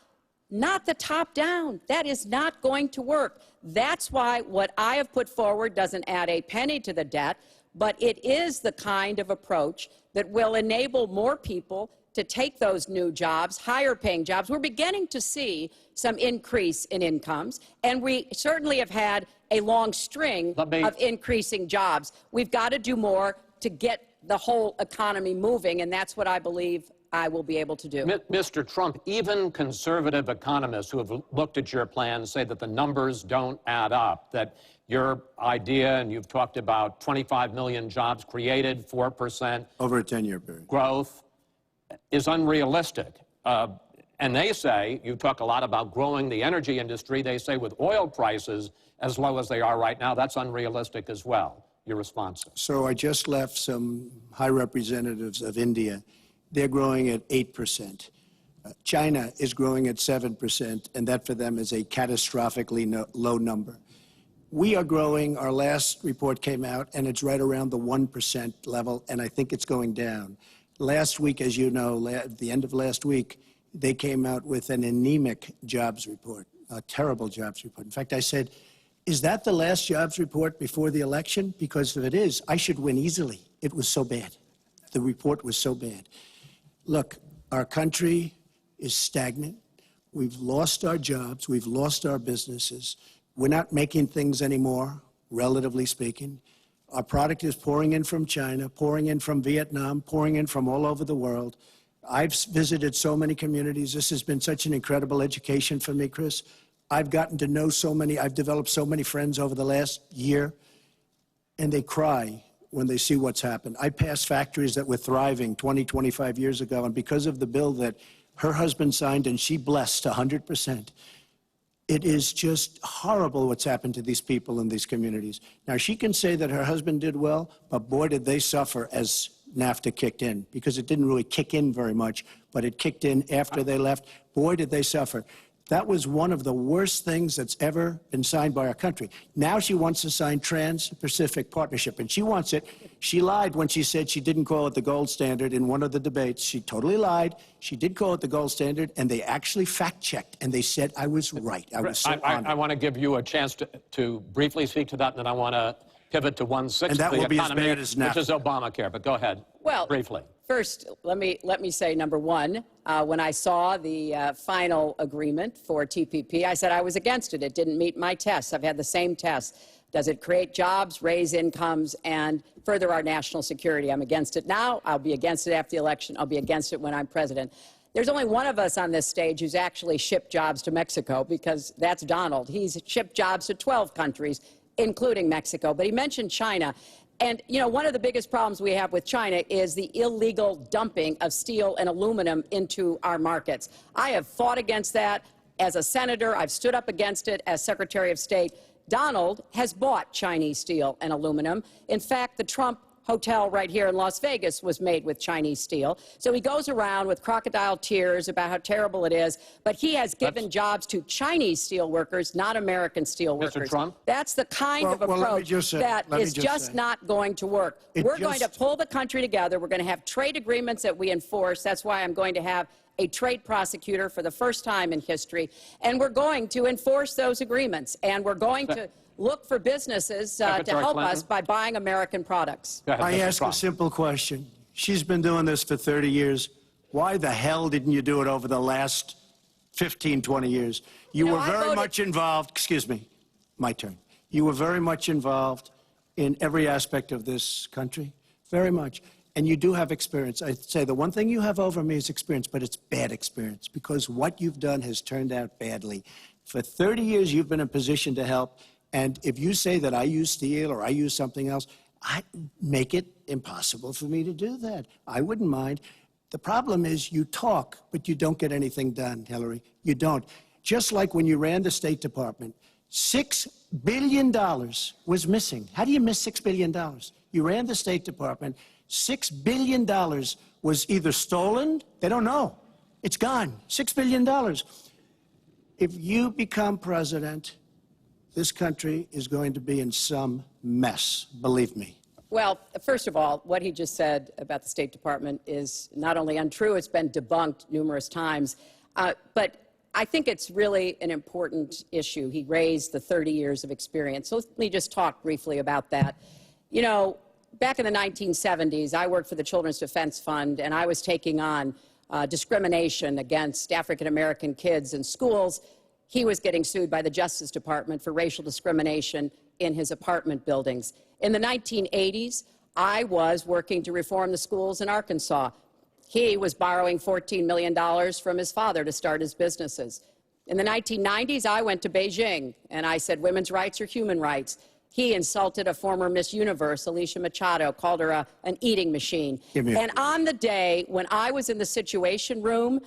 not the top down. That is not going to work. That's why what I have put forward doesn't add a penny to the debt, but it is the kind of approach that will enable more people to take those new jobs, higher paying jobs. We're beginning to see some increase in incomes, and we certainly have had a long string of increasing jobs. We've got to do more to get the whole economy moving, and that's what I believe I will be able to do. Mr. Trump, even conservative economists who have looked at your plan say that the numbers don't add up, that your idea, and you've talked about 25 million jobs created, 4% over a 10-year period growth, is unrealistic. And they say, you talk a lot about growing the energy industry, they say with oil prices as low as they are right now, that's unrealistic as well. Your response? So I just left some high representatives of India. They're growing at 8%. China is growing at 7%, and that for them is a catastrophically low number. We are growing. Our last report came out, and it's right around the 1% level, and I think it's going down. Last week, as you know, at the end of last week, they came out with an anemic jobs report, a terrible jobs report. In fact, I said, is that the last jobs report before the election? Because if it is, I should win easily. It was so bad. The report was so bad. Look, our country is stagnant. We've lost our jobs. We've lost our businesses. We're not making things anymore, relatively speaking. Our product is pouring in from China, pouring in from Vietnam, pouring in from all over the world. I've visited so many communities. This has been such an incredible education for me, Chris. I've gotten to know so many. I've developed so many friends over the last year, and they cry when they see what's happened. I passed factories that were thriving 20, 25 years ago, and because of the bill that her husband signed and she blessed 100%, it is just horrible what's happened to these people in these communities. Now, she can say that her husband did well, but boy, did they suffer as NAFTA kicked in, because it didn't really kick in very much, but it kicked in after they left. Boy, did they suffer. That was one of the worst things that's ever been signed by our country. Now she wants to sign Trans-Pacific Partnership, and she wants it. She lied when she said she didn't call it the gold standard in one of the debates. She totally lied. She did call it the gold standard, and they actually fact-checked, and they said I was right. I was so honored. I want to give you a chance to briefly speak to that, and then I want to pivot to 1/6 of the economy, which is Obamacare. But go ahead, briefly. First, let me say, number one, when I saw the final agreement for TPP, I said I was against it. It didn't meet my tests. I've had the same tests. Does it create jobs, raise incomes, and further our national security? I'm against it now. I'll be against it after the election. I'll be against it when I'm president. There's only one of us on this stage who's actually shipped jobs to Mexico, because that's Donald. He's shipped jobs to 12 countries, including Mexico. But he mentioned China. And, you know, one of the biggest problems we have with China is the illegal dumping of steel and aluminum into our markets. I have fought against that as a senator. I've stood up against it as Secretary of State. Donald has bought Chinese steel and aluminum. In fact, the Trump hotel right here in Las Vegas was made with Chinese steel. So he goes around with crocodile tears about how terrible it is, but he has given jobs to Chinese steel workers, not American steel workers. Mr. Trump? That's the kind of approach that is just not going to work. We're going to pull the country together. We're going to have trade agreements that we enforce. That's why I'm going to have a trade prosecutor for the first time in history, and we're going to enforce those agreements, and we're going to look for businesses to help us by buying American products. I ask a simple question. She's been doing this for 30 years. Why the hell didn't you do it over the last 15, 20 years? You were very much involved. Excuse me, my turn. You were very much involved in every aspect of this country, very much. And you do have experience. I'd say the one thing you have over me is experience, but it's bad experience because what you've done has turned out badly. For 30 years, you've been in a position to help. And if you say that I use steel or I use something else, I make it impossible for me to do that. I wouldn't mind. The problem is you talk, but you don't get anything done, Hillary. You don't. Just like when you ran the State Department, $6 billion was missing. How do you miss $6 billion? You ran the State Department. $6 billion was either stolen, they don't know. It's gone. $6 billion. If you become president, this country is going to be in some mess, believe me. Well, first of all, what he just said about the State Department is not only untrue, it's been debunked numerous times. But I think it's really an important issue. He raised the 30 years of experience. So let me just talk briefly about that. You know, back in the 1970s, I worked for the Children's Defense Fund, and I was taking on discrimination against African-American kids in schools. He was getting sued by the Justice Department for racial discrimination in his apartment buildings. In the 1980s, I was working to reform the schools in Arkansas. He was borrowing $14 million from his father to start his businesses. In the 1990s, I went to Beijing, and I said women's rights are human rights. He insulted a former Miss Universe, Alicia Machado, called her an eating machine. And on the day when I was in the Situation Room,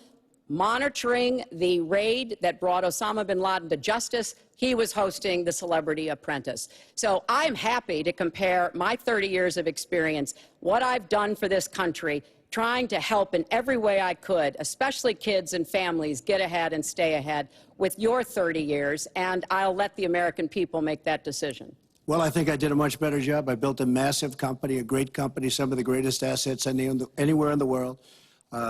monitoring the raid that brought Osama bin Laden to justice, he was hosting the Celebrity Apprentice. So I'm happy to compare my 30 years of experience, what I've done for this country, trying to help in every way I could, especially kids and families, get ahead and stay ahead, with your 30 years, and I'll let the American people make that decision. Well, I think I did a much better job. I built a massive company, a great company, some of the greatest assets anywhere in the world.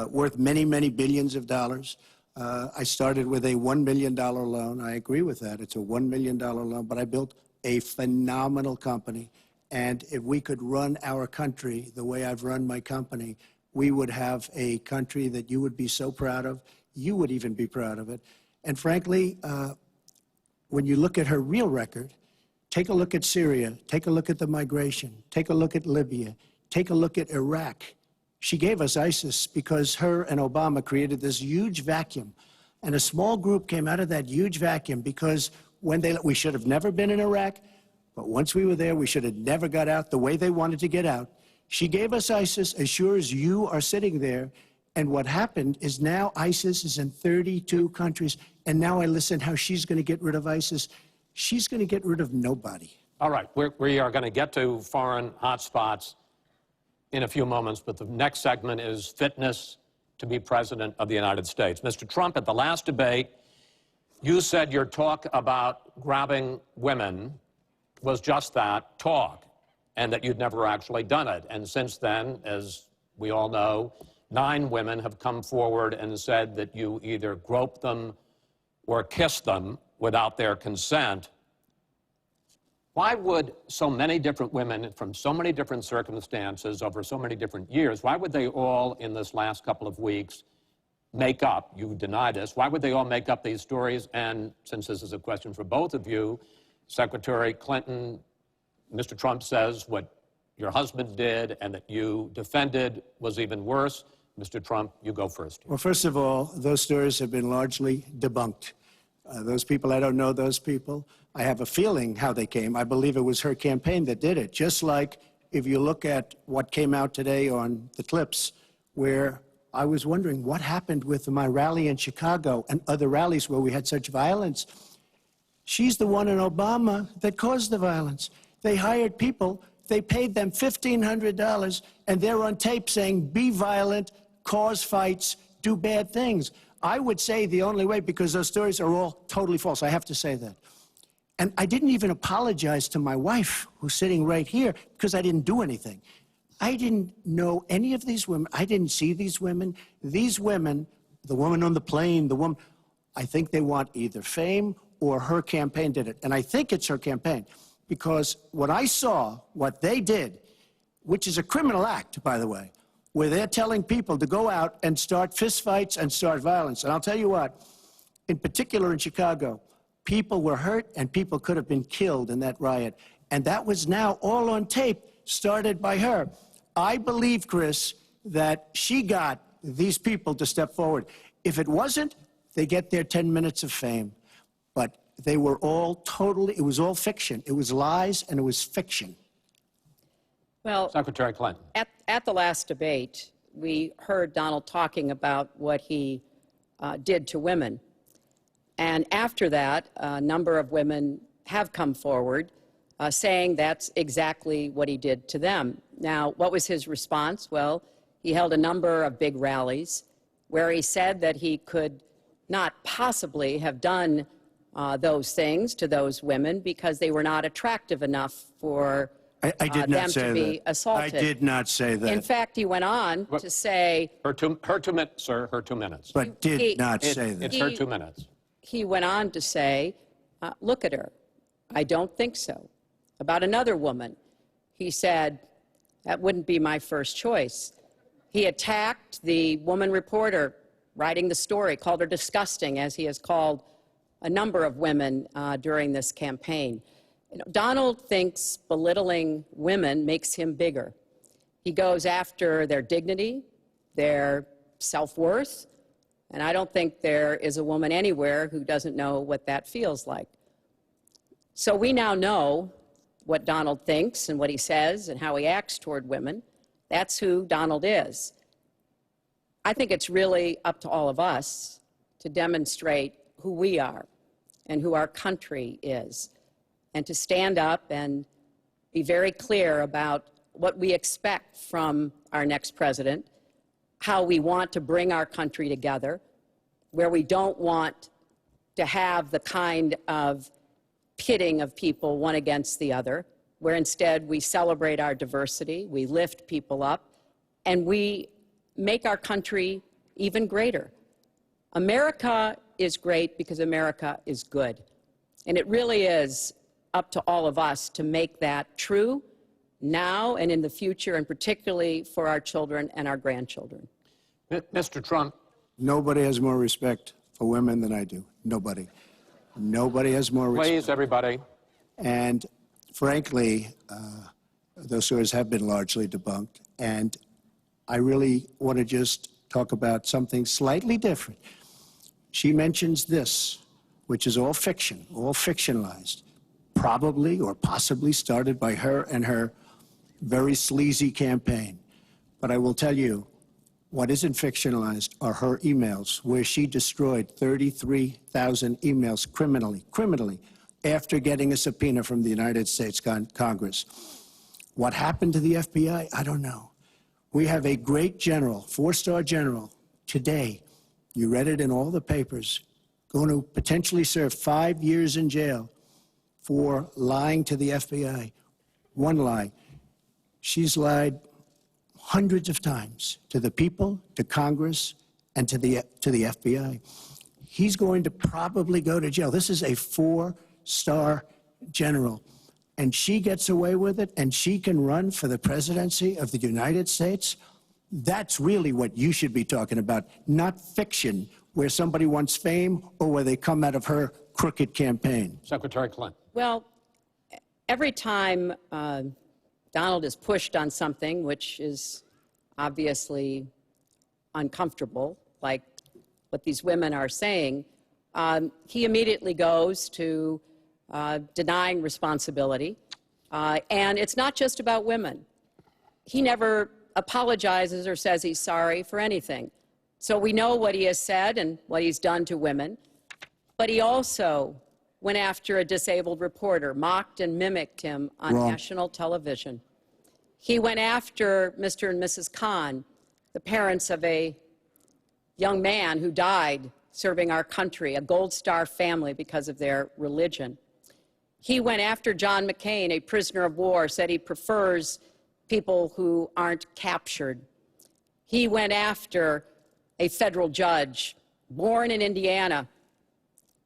Worth many, many billions of dollars. I started with a $1 million loan. I agree with that. It's a $1 million loan, but I built a phenomenal company. And if we could run our country the way I've run my company, we would have a country that you would be so proud of. You would even be proud of it. And frankly, when you look at her real record, take a look at Syria, take a look at the migration, take a look at Libya, take a look at Iraq. She gave us ISIS because her and Obama created this huge vacuum. And a small group came out of that huge vacuum because we should have never been in Iraq, but once we were there, we should have never got out the way they wanted to get out. She gave us ISIS as sure as you are sitting there. And what happened is now ISIS is in 32 countries. And now I listen how she's going to get rid of ISIS. She's going to get rid of nobody. All right, we are going to get to foreign hotspots in a few moments, but the next segment is fitness to be president of the United States. Mr. Trump, at the last debate, you said your talk about grabbing women was just that, talk, and that you'd never actually done it. And since then, as we all know, 9 women have come forward and said that you either groped them or kissed them without their consent. Why would so many different women from so many different circumstances over so many different years, why would they all in this last couple of weeks make up, you deny this, why would they all make up these stories? And since this is a question for both of you, Secretary Clinton, Mr. Trump says what your husband did and that you defended was even worse. Mr. Trump, you go first. Well, first of all, those stories have been largely debunked. Those people, I don't know those people. I have a feeling how they came. I believe it was her campaign that did it. Just like if you look at what came out today on the clips, where I was wondering what happened with my rally in Chicago and other rallies where we had such violence. She's the one in Obama that caused the violence. They hired people, they paid them $1,500, and they're on tape saying, be violent, cause fights, do bad things. I would say the only way, because those stories are all totally false, I have to say that. And I didn't even apologize to my wife, who's sitting right here, because I didn't do anything. I didn't know any of these women. I didn't see these women. These women, the woman on the plane, the woman, I think they want either fame or her campaign did it. And I think it's her campaign, because when I saw what they did, which is a criminal act, by the way, where they're telling people to go out and start fistfights and start violence. And I'll tell you what, in particular in Chicago, people were hurt and people could have been killed in that riot. And that was now all on tape, started by her. I believe, Chris, that she got these people to step forward. If it wasn't, they get their 10 minutes of fame. But they were all totally, it was all fiction. It was lies and it was fiction. Well, Secretary Clinton. At the last debate, we heard Donald talking about what he did to women. And after that, a number of women have come forward saying that's exactly what he did to them. Now, what was his response? Well, he held a number of big rallies where he said that he could not possibly have done those things to those women because they were not attractive enough for I did not them say to be that. assaulted. I did not say that. In fact, he went on to say... Her two minutes, sir, her 2 minutes. But did not say that. It's her 2 minutes. He went on to say, look at her. I don't think so. About another woman, he said, that wouldn't be my first choice. He attacked the woman reporter writing the story, called her disgusting, as he has called a number of women during this campaign. You know, Donald thinks belittling women makes him bigger. He goes after their dignity, their self-worth, and I don't think there is a woman anywhere who doesn't know what that feels like. So we now know what Donald thinks and what he says and how he acts toward women. That's who Donald is. I think it's really up to all of us to demonstrate who we are and who our country is, and to stand up and be very clear about what we expect from our next president, how we want to bring our country together, where we don't want to have the kind of pitting of people one against the other, where instead we celebrate our diversity, we lift people up, and we make our country even greater. America is great because America is good. And it really is up to all of us to make that true now and in the future, and particularly for our children and our grandchildren. Mr. Trump. Nobody has more respect for women than I do. Nobody. Nobody has more respect. Please, everybody. And frankly, those stories have been largely debunked. And I really want to just talk about something slightly different. She mentions this, which is all fiction, all fictionalized, probably or possibly started by her and her very sleazy campaign. But I will tell you, what isn't fictionalized are her emails, where she destroyed 33,000 emails criminally, after getting a subpoena from the United States Congress. What happened to the FBI? I don't know. We have a great general, four-star general, today, you read it in all the papers, going to potentially serve 5 years in jail for lying to the FBI. One lie. She's lied hundreds of times to the people, to Congress, and to the FBI. He's going to probably go to jail. This is a four-star general. And she gets away with it, and she can run for the presidency of the United States. That's really what you should be talking about, not fiction, where somebody wants fame or where they come out of her crooked campaign. Secretary Clinton. Well, every time Donald is pushed on something which is obviously uncomfortable, like what these women are saying, he immediately goes to denying responsibility. And it's not just about women. he never apologizes or says he's sorry for anything. So we know what he has said and what he's done to women. But he also went after a disabled reporter, mocked and mimicked him on national television. He went after Mr. and Mrs. Khan, the parents of a young man who died serving our country, a Gold Star family because of their religion. He went after John McCain, a prisoner of war, said he prefers people who aren't captured. He went after a federal judge, born in Indiana,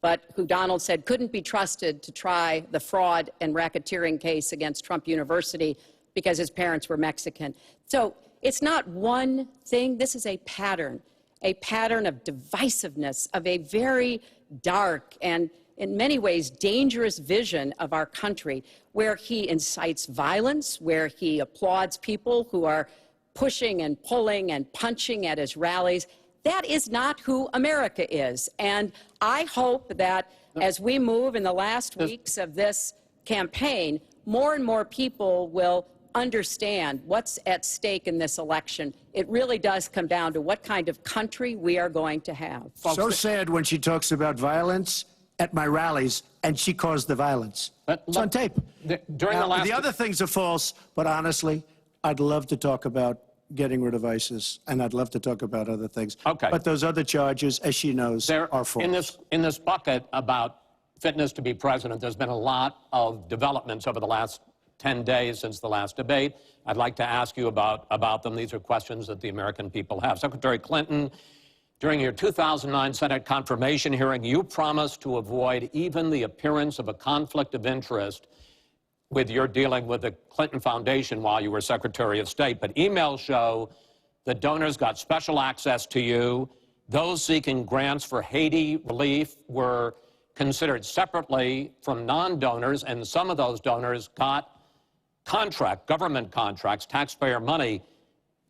but who Donald said couldn't be trusted to try the fraud and racketeering case against Trump University because his parents were Mexican. So it's not one thing. This is a pattern of divisiveness, of a very dark and in many ways dangerous vision of our country, where he incites violence, where he applauds people who are pushing and pulling and punching at his rallies. That is not who America is. And I hope that as we move in the last weeks of this campaign, more and more people will understand what's at stake in this election. It really does come down to what kind of country we are going to have. So sad when she talks about violence at my rallies, and she caused the violence. It's on tape. The other things are false, but honestly, I'd love to talk about getting rid of ISIS, and I'd love to talk about other things. Okay. But those other charges, as she knows, are false. In this bucket about fitness to be president, there's been a lot of developments over the last 10 days since the last debate. I'd like to ask you about them. These are questions that the American people have. Secretary Clinton, during your 2009 Senate confirmation hearing, you promised to avoid even the appearance of a conflict of interest with your dealing with the Clinton Foundation while you were Secretary of State. But emails show that donors got special access to you. Those seeking grants for Haiti relief were considered separately from non-donors, and some of those donors got government contracts, taxpayer money.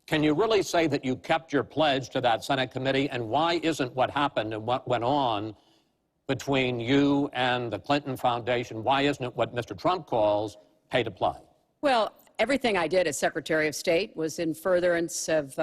Can you really say that you kept your pledge to that Senate committee? And why isn't what happened and what went on between you and the Clinton Foundation, why isn't it what Mr. Trump calls pay to play? Well, everything I did as Secretary of State was in furtherance of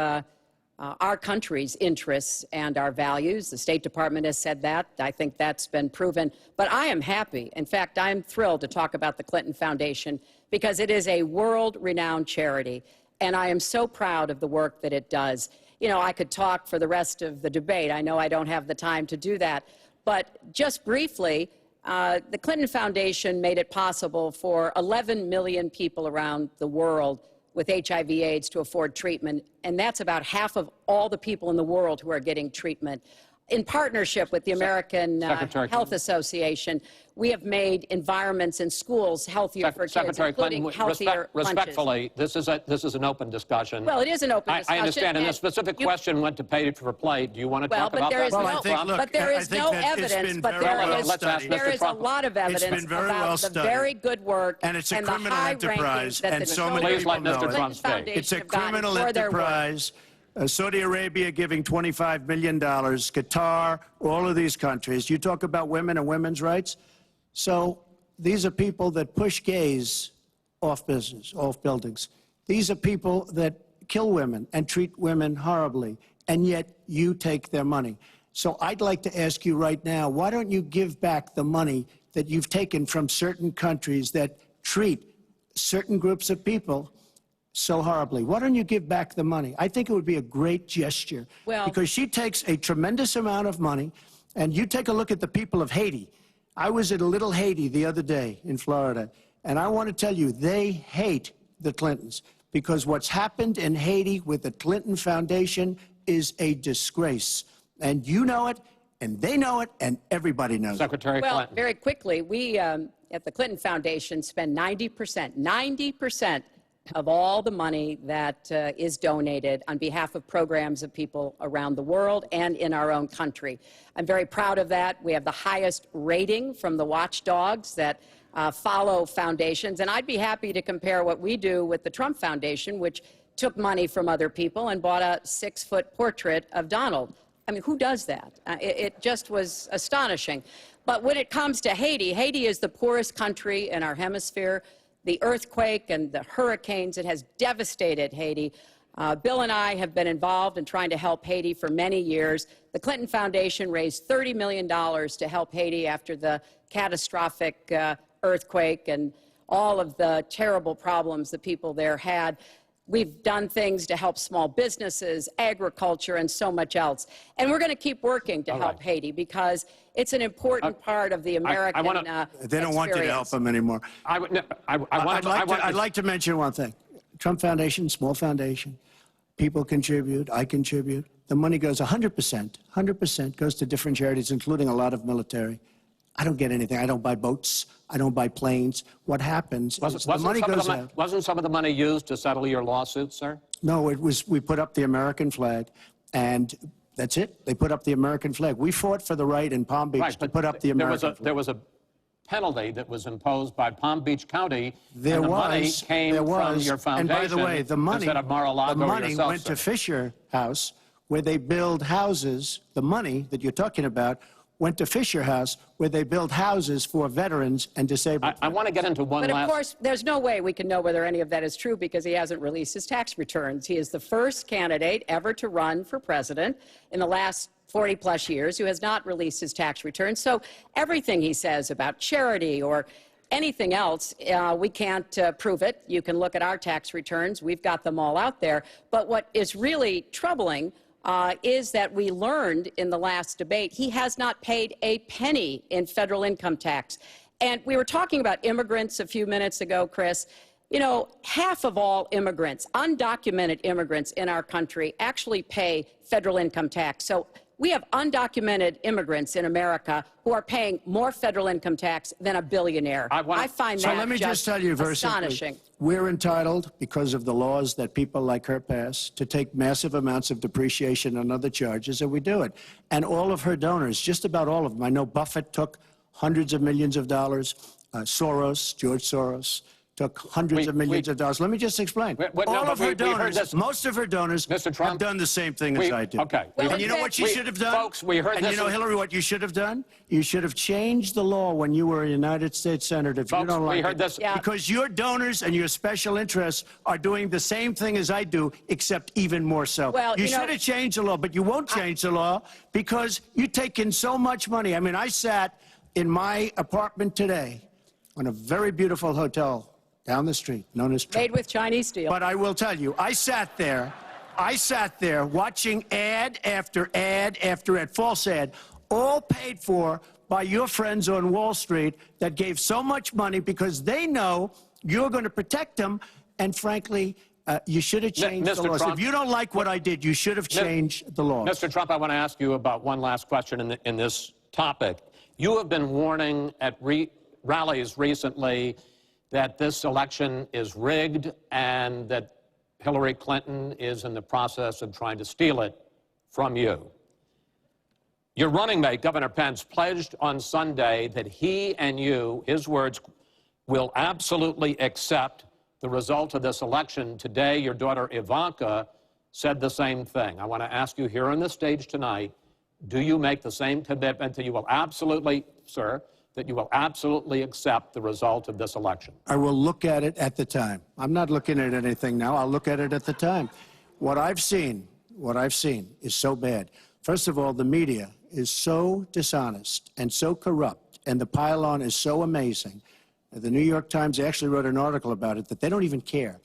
our country's interests and our values. The State Department has said that. I think that's been proven. But I am happy. In fact, I'm thrilled to talk about the Clinton Foundation because it is a world-renowned charity. And I am so proud of the work that it does. You know, I could talk for the rest of the debate. I know I don't have the time to do that. But just briefly, the Clinton Foundation made it possible for 11 million people around the world with HIV/AIDS to afford treatment. And that's about half of all the people in the world who are getting treatment. In partnership with the American Health Association, we have made environments in schools healthier for kids, Secretary including Clinton, healthier respectfully, this is an open discussion. Well, it is an open discussion. I understand, and the specific question went to pay for play. Do you want to talk about that? But there is no evidence, but there is a lot of evidence about the very good work and it's a the criminal high enterprise, rankings that and the so many people know it. It's a criminal enterprise. Saudi Arabia giving $25 million, Qatar, all of these countries. You talk about women and women's rights. So these are people that push gays off buildings. These are people that kill women and treat women horribly, and yet you take their money. So I'd like to ask you right now, why don't you give back the money that you've taken from certain countries that treat certain groups of people so horribly? Why don't you give back the money? I think it would be a great gesture, because she takes a tremendous amount of money, and you take a look at the people of Haiti. I was at a little Haiti the other day in Florida, and I want to tell you, they hate the Clintons, because what's happened in Haiti with the Clinton Foundation is a disgrace. And you know it, and they know it, and everybody knows Secretary it. Clinton. Well, very quickly, we at the Clinton Foundation spend 90% of all the money that is donated on behalf of programs of people around the world and in our own country. I'm very proud of that. We have the highest rating from the watchdogs that follow foundations, and I'd be happy to compare what we do with the Trump Foundation, which took money from other people and bought a 6-foot portrait of Donald. I mean, who does that? It just was astonishing. But when it comes to Haiti, Haiti is the poorest country in our hemisphere. the earthquake and the hurricanes. It has devastated Haiti. Bill and I have been involved in trying to help Haiti for many years. The Clinton Foundation raised $30 million to help Haiti after the catastrophic earthquake and all of the terrible problems the people there had. We've done things to help small businesses, agriculture, and so much else. And we're going to keep working to help Haiti because it's an important part of the American They don't want you to help them anymore. I'd like to mention one thing. Trump Foundation, small foundation. People contribute. I contribute. The money goes 100% goes to different charities, including a lot of military. I don't get anything. I don't buy boats. I don't buy planes. What happens is the money goes out. Wasn't some of the money used to settle your lawsuit, sir? No, it was, we put up the American flag, and that's it. They put up the American flag. We fought for the right in Palm Beach to put up the American flag. There was a penalty that was imposed by Palm Beach County, and the money came from your foundation. And by the way, the money yourself, went to Fisher House, where they build houses. The money that you're talking about went to Fisher House, where they build houses for veterans and disabled. I want to get into one last... But of course, there's no way we can know whether any of that is true because he hasn't released his tax returns. He is the first candidate ever to run for president in the last 40-plus years who has not released his tax returns. So everything he says about charity or anything else, we can't prove it. You can look at our tax returns. We've got them all out there. But what is really troubling is that we learned in the last debate he has not paid a penny in federal income tax. And we were talking about immigrants a few minutes ago, Chris. You know, half of all immigrants, undocumented immigrants in our country, actually pay federal income tax. So we have undocumented immigrants in America who are paying more federal income tax than a billionaire. I find that let me just tell you very astonishing. Simply, we're entitled, because of the laws that people like her pass, to take massive amounts of depreciation and other charges, and we do it. And all of her donors, just about all of them, I know Buffett took hundreds of millions of dollars, George Soros, took hundreds of millions of dollars. Let me just explain. All of her donors, most of her donors have done the same thing as I did. Okay. Well, and you know what she should have done? Folks, we heard and this. You know, Hillary, what you should have done? You should have changed the law when you were a United States Senator. If Folks, you don't like we heard it. this. Yeah. Because your donors and your special interests are doing the same thing as I do, except even more so. Well, you should have changed the law, but you won't change the law because you take in so much money. I mean, I sat in my apartment today on a very beautiful hotel down the street, known as Trump. Made with Chinese steel. But I will tell you, I sat there watching ad after ad after ad, false ad, all paid for by your friends on Wall Street that gave so much money because they know you're going to protect them. And frankly, you should have changed the laws. Trump, if you don't like what I did, you should have changed the laws. Mr. Trump, I want to ask you about one last question in this topic. You have been warning at rallies recently that this election is rigged and that Hillary Clinton is in the process of trying to steal it from you. Your running mate, Governor Pence, pledged on Sunday that he and you, his words, will absolutely accept the result of this election. Today, your daughter Ivanka said the same thing. I want to ask you here on the stage tonight, do you make the same commitment that you will absolutely, sir, that you will absolutely accept the result of this election? I will look at it at the time. I'm not looking at anything now. I'll look at it at the time. What I've seen is so bad. First of all, the media is so dishonest and so corrupt, and the pile-on is so amazing. The New York Times actually wrote an article about it that they don't even care.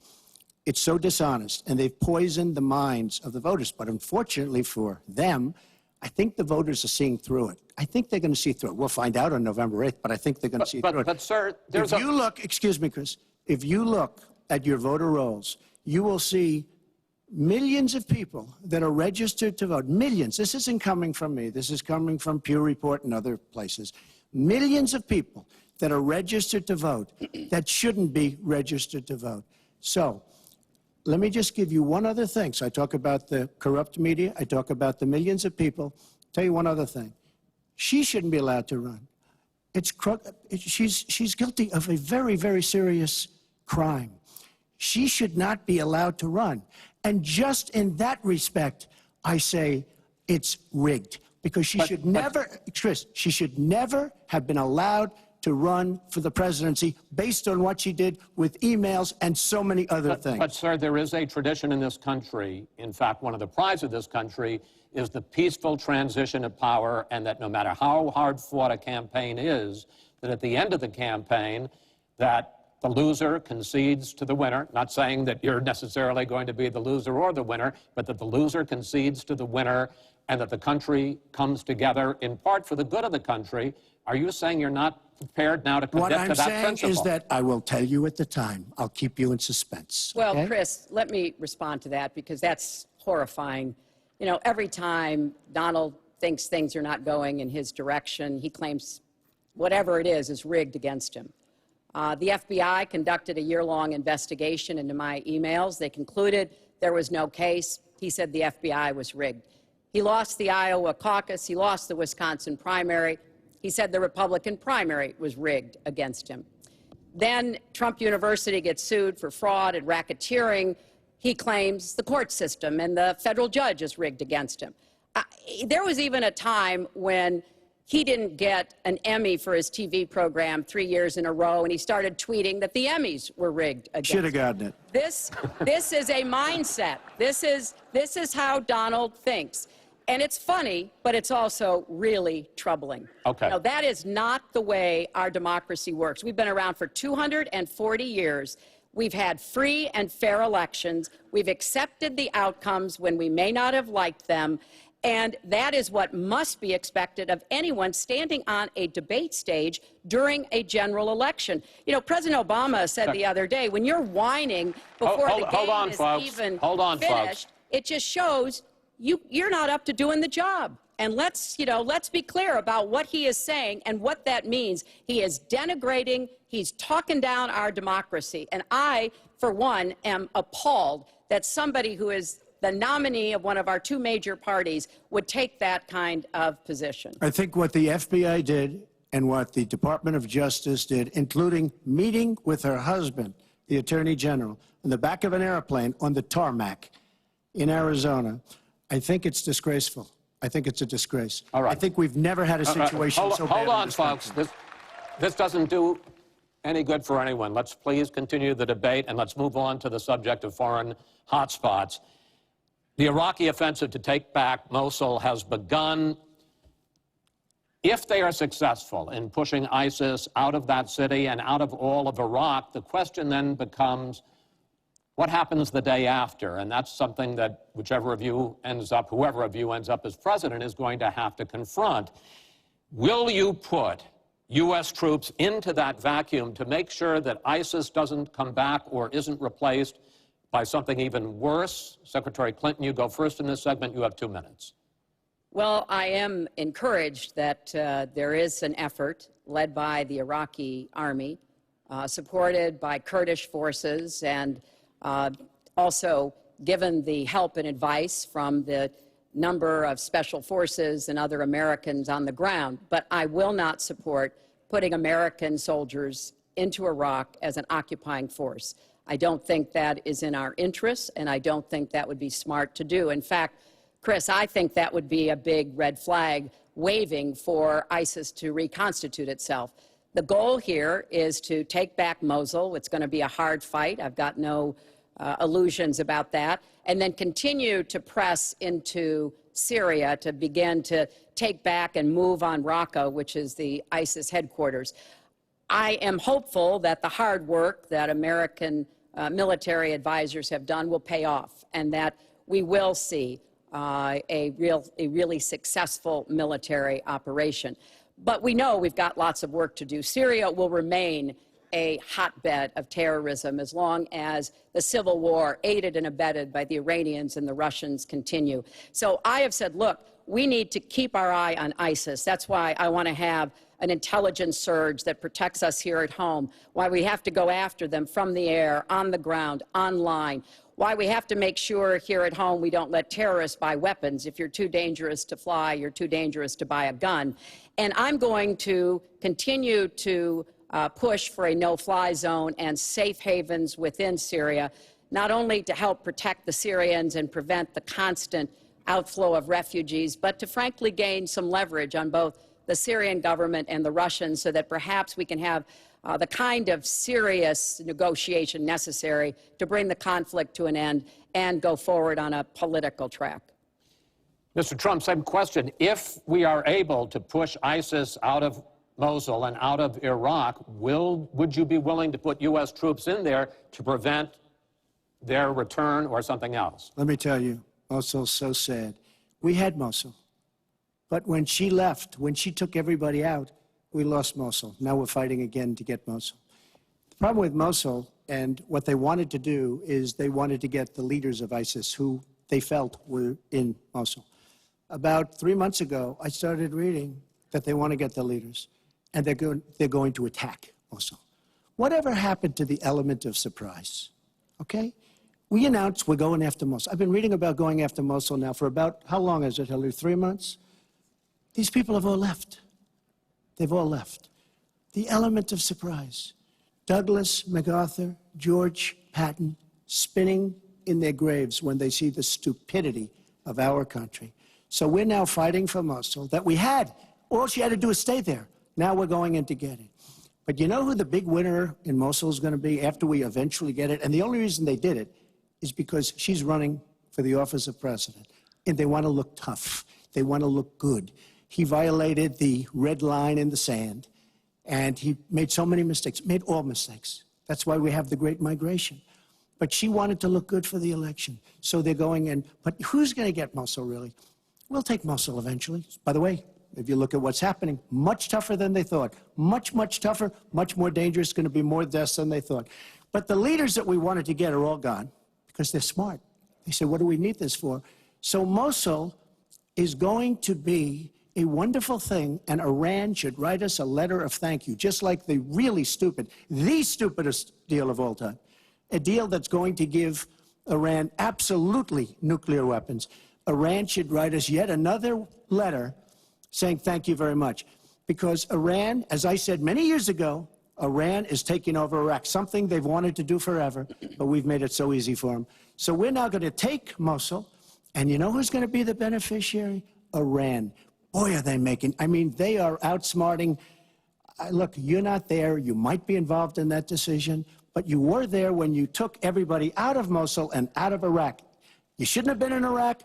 It's so dishonest, and they've poisoned the minds of the voters. But unfortunately for them, I think the voters are seeing through it. I think they're going to see through it. We'll find out on November 8th, but I think they're going to see through it. But, sir, there's if you look, excuse me, Chris, if you look at your voter rolls, you will see millions of people that are registered to vote. Millions. This isn't coming from me. This is coming from Pew Report and other places. Millions of people that are registered to vote that shouldn't be registered to vote. So let me just give you one other thing. So I talk about the corrupt media. I talk about the millions of people. Tell you one other thing. She shouldn't be allowed to run. She's guilty of a very, very serious crime. She should not be allowed to run. And just in that respect, I say it's rigged. Because she should never, Chris, she should never have been allowed to run for the presidency based on what she did with emails and so many other things. But, sir, there is a tradition in this country. In fact, one of the prides of this country is the peaceful transition of power, and that no matter how hard fought a campaign is, that at the end of the campaign, that the loser concedes to the winner. Not saying that you're necessarily going to be the loser or the winner, but that the loser concedes to the winner and that the country comes together in part for the good of the country. Are you saying you're not prepared now to commit to that principle? What I'm saying is that I will tell you at the time. I'll keep you in suspense. Well, okay? Chris, let me respond to that because that's horrifying. You know, every time Donald thinks things are not going in his direction, he claims whatever it is rigged against him. The FBI conducted a year-long investigation into my emails. They concluded there was no case. He said the FBI was rigged. He lost the Iowa caucus. He lost the Wisconsin primary. He said the Republican primary was rigged against him. Then Trump University gets sued for fraud and racketeering. He claims the court system and the federal judge is rigged against him. There was even a time when he didn't get an Emmy for his TV program 3 years in a row, and he started tweeting that the Emmys were rigged against him. Should have gotten it. This is a mindset. This is how Donald thinks. And it's funny, but it's also really troubling. Okay. You know, that is not the way our democracy works. We've been around for 240 years. We've had free and fair elections. We've accepted the outcomes when we may not have liked them. And that is what must be expected of anyone standing on a debate stage during a general election. You know, President Obama said the other day, when you're whining before the game is even finished, it just shows you're not up to doing the job. And let's be clear about what he is saying and what that means. He is denigrating, he's talking down our democracy. And I, for one, am appalled that somebody who is the nominee of one of our two major parties would take that kind of position. I think what the FBI did and what the Department of Justice did, including meeting with her husband, the Attorney General, in the back of an airplane on the tarmac in Arizona, I think it's disgraceful. I think it's a disgrace. All right. I think we've never had a situation so bad. Hold on, folks. This doesn't do any good for anyone. Let's please continue the debate, and let's move on to the subject of foreign hotspots. The Iraqi offensive to take back Mosul has begun. If they are successful in pushing ISIS out of that city and out of all of Iraq, the question then becomes, what happens the day after? And that's something that whoever of you ends up as president is going to have to confront. Will you put U.S. troops into that vacuum to make sure that ISIS doesn't come back or isn't replaced by something even worse? Secretary Clinton, you go first in this segment. You have 2 minutes. Well, I am encouraged that there is an effort led by the Iraqi army, supported by Kurdish forces, and also given the help and advice from the number of special forces and other Americans on the ground. But I will not support putting American soldiers into Iraq as an occupying force. I don't think that is in our interests, and I don't think that would be smart to do. In fact, Chris, I think that would be a big red flag waving for ISIS to reconstitute itself. The goal here is to take back Mosul. It's going to be a hard fight. I've got no illusions about that. And then continue to press into Syria to begin to take back and move on Raqqa, which is the ISIS headquarters. I am hopeful that the hard work that American military advisors have done will pay off, and that we will see a really successful military operation. But we know we've got lots of work to do. Syria will remain a hotbed of terrorism as long as the civil war, aided and abetted by the Iranians and the Russians, continue. So I have said, look, we need to keep our eye on ISIS. That's why I want to have an intelligence surge that protects us here at home, why we have to go after them from the air, on the ground, online, why we have to make sure here at home we don't let terrorists buy weapons. If you're too dangerous to fly, you're too dangerous to buy a gun. And I'm going to continue to push for a no-fly zone and safe havens within Syria, not only to help protect the Syrians and prevent the constant outflow of refugees, but to frankly gain some leverage on both the Syrian government and the Russians so that perhaps we can have the kind of serious negotiation necessary to bring the conflict to an end and go forward on a political track. Mr. Trump, same question. If we are able to push ISIS out of Mosul and out of Iraq, would you be willing to put U.S. troops in there to prevent their return or something else? Let me tell you, Mosul's so sad. We had Mosul. But when she left, when she took everybody out, we lost Mosul. Now we're fighting again to get Mosul. The problem with Mosul and what they wanted to do is they wanted to get the leaders of ISIS who they felt were in Mosul. About 3 months ago, I started reading that they want to get the leaders, and they're going to attack Mosul. Whatever happened to the element of surprise? Okay? We announced we're going after Mosul. I've been reading about going after Mosul now for about, how long is it, Hillary? 3 months? These people have all left. They've all left. The element of surprise. Douglas, MacArthur, George Patton spinning in their graves when they see the stupidity of our country. So we're now fighting for Mosul that we had. All she had to do is stay there. Now we're going in to get it. But you know who the big winner in Mosul is going to be after we eventually get it? And the only reason they did it is because she's running for the office of president. And they want to look tough. They want to look good. He violated the red line in the sand. And he made so many mistakes, made all mistakes. That's why we have the Great Migration. But she wanted to look good for the election. So they're going in. But who's going to get Mosul, really? We'll take Mosul eventually. By the way, if you look at what's happening, much tougher than they thought. Much, much tougher, much more dangerous, going to be more deaths than they thought. But the leaders that we wanted to get are all gone because they're smart. They said, what do we need this for? So Mosul is going to be a wonderful thing, and Iran should write us a letter of thank you, just like the really stupid, the stupidest deal of all time, a deal that's going to give Iran absolutely nuclear weapons. Iran should write us yet another letter saying thank you very much. Because Iran, as I said many years ago, Iran is taking over Iraq, something they've wanted to do forever, but we've made it so easy for them. So we're now going to take Mosul, and you know who's going to be the beneficiary? Iran. Boy, are they making, I mean, they are outsmarting. Look, you're not there. You might be involved in that decision, but you were there when you took everybody out of Mosul and out of Iraq. You shouldn't have been in Iraq,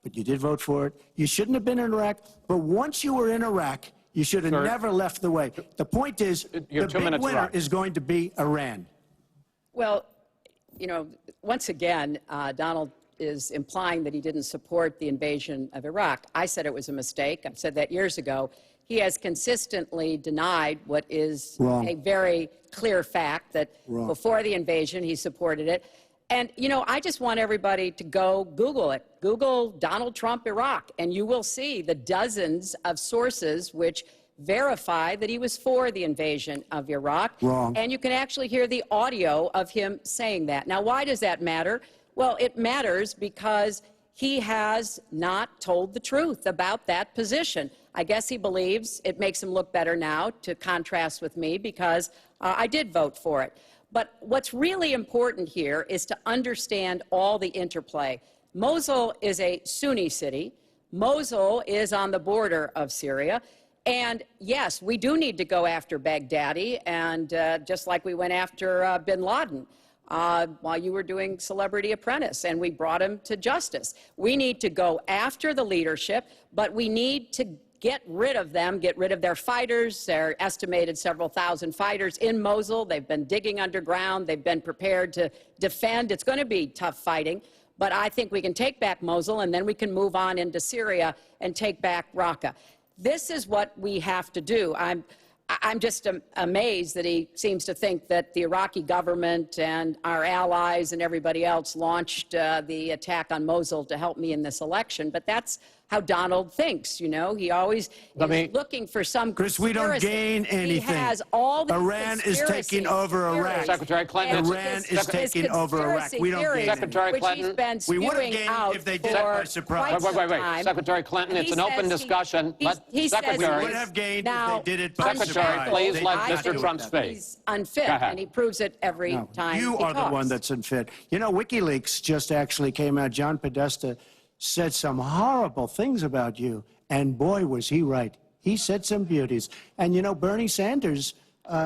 but you did vote for it. You shouldn't have been in Iraq, but once you were in Iraq, you should have never left the way. The point is, the big winner is going to be Iran. Well, you know, once again, Donald is implying that he didn't support the invasion of Iraq. I said it was a mistake. I've said that years ago. He has consistently denied what is a very clear fact, that before the invasion, he supported it. And, you know, I just want everybody to go Google it. Google Donald Trump, Iraq, and you will see the dozens of sources which verify that he was for the invasion of Iraq. And you can actually hear the audio of him saying that. Now, why does that matter? Well, it matters because he has not told the truth about that position. I guess he believes it makes him look better now to contrast with me because I did vote for it. But what's really important here is to understand all the interplay. Mosul is a Sunni city. Mosul is on the border of Syria. And yes, we do need to go after Baghdadi, and just like we went after bin Laden while you were doing Celebrity Apprentice, and we brought him to justice. We need to go after the leadership, but we need to get rid of them, get rid of their fighters. They're estimated several thousand fighters in Mosul. They've been digging underground. They've been prepared to defend. It's going to be tough fighting, but I think we can take back Mosul, and then we can move on into Syria and take back Raqqa. This is what we have to do. I'm just amazed that he seems to think that the Iraqi government and our allies and everybody else launched the attack on Mosul to help me in this election. But that's how Donald thinks, you know. He always is looking for some Chris, we don't gain anything. He has all the Iran is taking over Iraq. Secretary Clinton. Iran is taking over Iraq. We don't gain Secretary Clinton. We would have gained if they did it by surprise. Wait. Secretary Clinton, it's an open discussion. We would have gained if they did it by surprise. Secretary, please let Mr. Trump speak. He's unfit, and he proves it every time You are the one that's unfit. You know, WikiLeaks just actually came out. John Podesta said some horrible things about you, and boy, was he right. He said some beauties. And, you know, Bernie Sanders,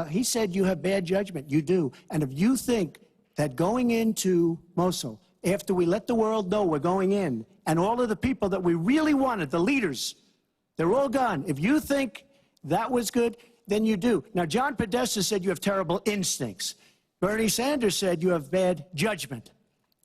he said you have bad judgment. You do. And if you think that going into Mosul, after we let the world know we're going in, and all of the people that we really wanted, the leaders, they're all gone. If you think that was good, then you do. Now, John Podesta said you have terrible instincts. Bernie Sanders said you have bad judgment.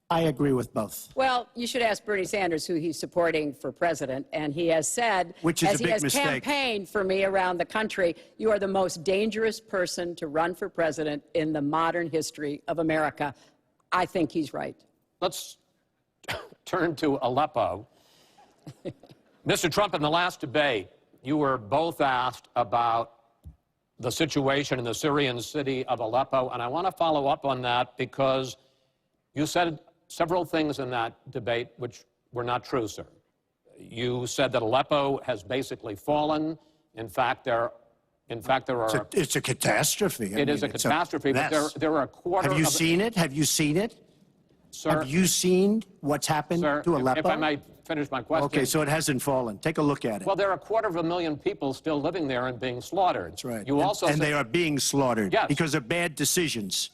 I agree with both. Well, you should ask Bernie Sanders who he's supporting for president, and he has said, Which is as a he big has mistake. campaigned for me around the country, you are the most dangerous person to run for president in the modern history of America. I think he's right. Let's turn to Aleppo. Mr. Trump, in the last debate, you were both asked about the situation in the Syrian city of Aleppo, and I want to follow up on that because you said several things in that debate which were not true, sir. You said that Aleppo has basically fallen. In fact, there are... It's a catastrophe. It is a catastrophe, but there are a quarter of... Have you seen it? Have you seen it? Sir, have you seen what's happened to Aleppo? If I may finish my question. Okay, so it hasn't fallen. Take a look at it. Well, there are 250,000 people still living there and being slaughtered. That's right. You also and said, they are being slaughtered yes, because of bad decisions.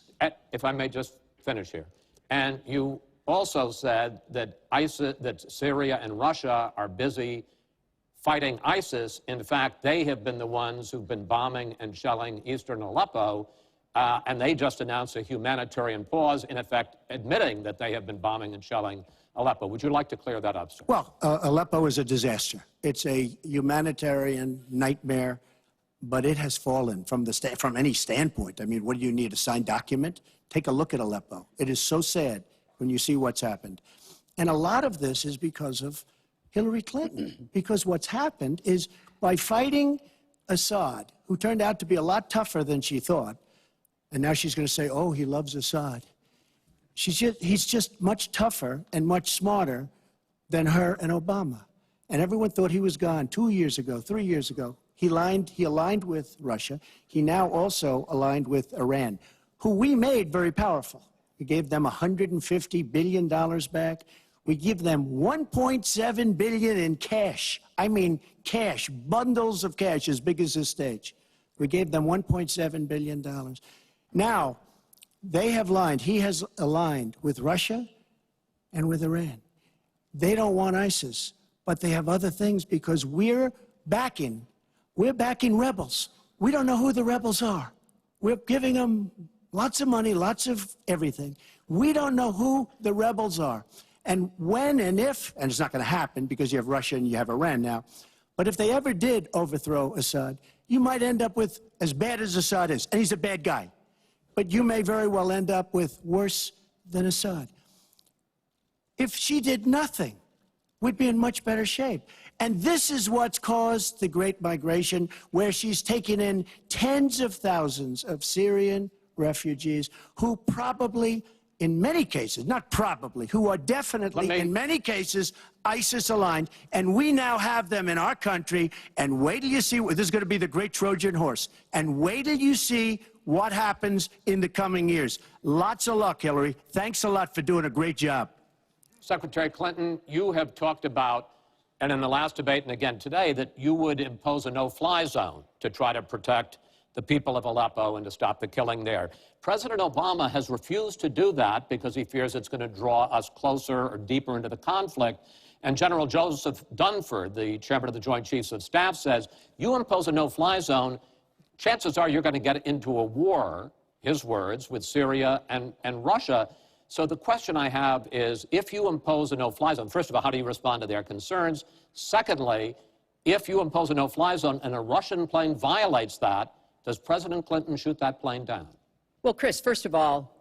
If I may just finish here. And you also said that that Syria and Russia are busy fighting ISIS. In fact, they have been the ones who've been bombing and shelling eastern Aleppo, and they just announced a humanitarian pause, in effect admitting that they have been bombing and shelling Aleppo. Would you like to clear that up, sir? Well, Aleppo is a disaster. It's a humanitarian nightmare, but it has fallen from any standpoint. I mean, what do you need, a signed document? Take a look at Aleppo. It is so sad when you see what's happened. And a lot of this is because of Hillary Clinton, because what's happened is by fighting Assad, who turned out to be a lot tougher than she thought, and now she's going to say, oh, he loves Assad. He's just much tougher and much smarter than her and Obama. And everyone thought he was gone 2 years ago, 3 years ago. He aligned with Russia. He now also aligned with Iran, who we made very powerful. We gave them $150 billion back. We give them $1.7 billion in cash. I mean cash, bundles of cash as big as this stage. We gave them $1.7 billion. Now, they have he has aligned with Russia and with Iran. They don't want ISIS, but they have other things because we're backing rebels. We don't know who the rebels are. We're giving them lots of money, lots of everything. We don't know who the rebels are. And when and if, and it's not going to happen because you have Russia and you have Iran now, but if they ever did overthrow Assad, you might end up with as bad as Assad is, and he's a bad guy. But you may very well end up with worse than Assad. If she did nothing, we'd be in much better shape. And this is what's caused the Great Migration, where she's taken in tens of thousands of Syrian refugees who probably, in many cases, not probably, who are definitely, in many cases, ISIS-aligned, and we now have them in our country, and wait till you see, this is going to be the great Trojan horse, and wait till you see what happens in the coming years. Lots of luck, Hillary. Thanks a lot for doing a great job. Secretary Clinton, you have talked about, and in the last debate and again today, that you would impose a no-fly zone to try to protect the people of Aleppo and to stop the killing there. President Obama has refused to do that because he fears it's going to draw us closer or deeper into the conflict. And General Joseph Dunford, the chairman of the Joint Chiefs of Staff, says, you impose a no-fly zone, chances are you're going to get into a war, his words, with Syria and Russia. So the question I have is, if you impose a no-fly zone, first of all, how do you respond to their concerns? Secondly, if you impose a no-fly zone and a Russian plane violates that, does President Clinton shoot that plane down? Well, Chris, first of all,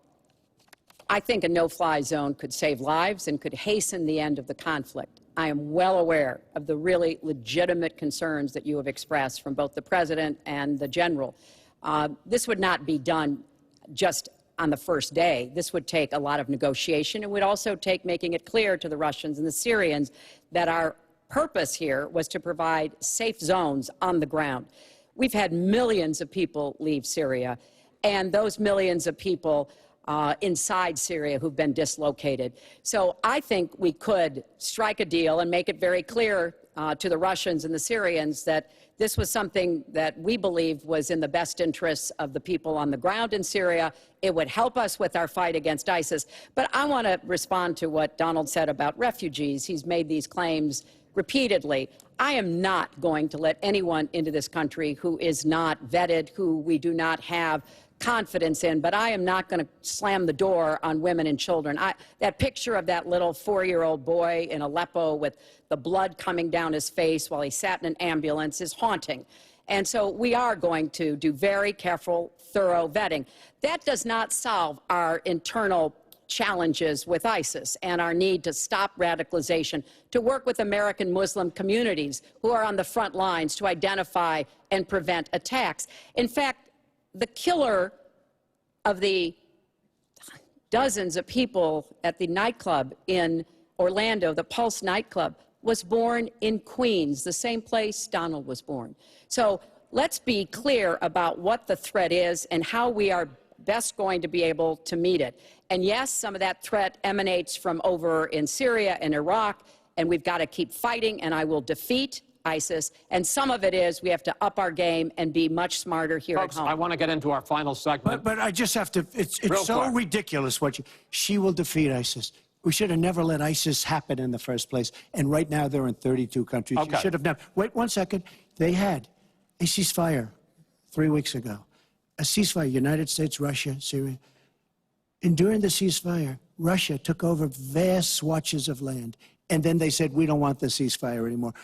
I think a no-fly zone could save lives and could hasten the end of the conflict. I am well aware of the really legitimate concerns that you have expressed from both the president and the general. This would not be done just on the first day. This would take a lot of negotiation, and would also take making it clear to the Russians and the Syrians that our purpose here was to provide safe zones on the ground. We've had millions of people leave Syria, and those millions of people inside Syria who've been dislocated. So I think we could strike a deal and make it very clear to the Russians and the Syrians that this was something that we believe was in the best interests of the people on the ground in Syria. It would help us with our fight against ISIS. But I want to respond to what Donald said about refugees. He's made these claims repeatedly. I am not going to let anyone into this country who is not vetted, who we do not have confidence in, but I am not going to slam the door on women and children. That picture of that little 4-year-old boy in Aleppo with the blood coming down his face while he sat in an ambulance is haunting. And so we are going to do very careful, thorough vetting. That does not solve our internal challenges with ISIS and our need to stop radicalization, to work with American Muslim communities who are on the front lines to identify and prevent attacks. In fact, the killer of the dozens of people at the nightclub in Orlando, the Pulse nightclub, was born in Queens, the same place Donald was born. So let's be clear about what the threat is and how we are best going to be able to meet it. And yes, some of that threat emanates from over in Syria and Iraq, and we've got to keep fighting, and I will defeat ISIS, and some of it is we have to up our game and be much smarter here Folks, at home. I want to get into our final segment. But I just have to, it's Real so quick. ridiculous what she will defeat ISIS. We should have never let ISIS happen in the first place. And right now they're in 32 countries. Okay. You should have never. Wait 1 second. They had a ceasefire 3 weeks ago. A ceasefire, United States, Russia, Syria. And during the ceasefire, Russia took over vast swatches of land. And then they said, we don't want the ceasefire anymore.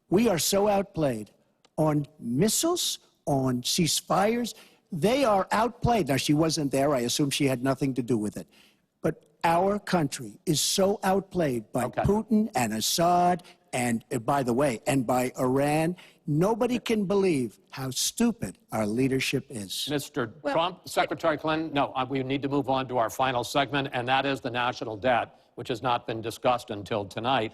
We are so outplayed on missiles, on ceasefires. They are outplayed. Now, she wasn't there. I assume she had nothing to do with it. But our country is so outplayed by Putin and Assad and, by the way, and by Iran. Nobody can believe how stupid our leadership is. Mr. Trump, Secretary Clinton, no, we need to move on to our final segment, and that is the national debt, which has not been discussed until tonight.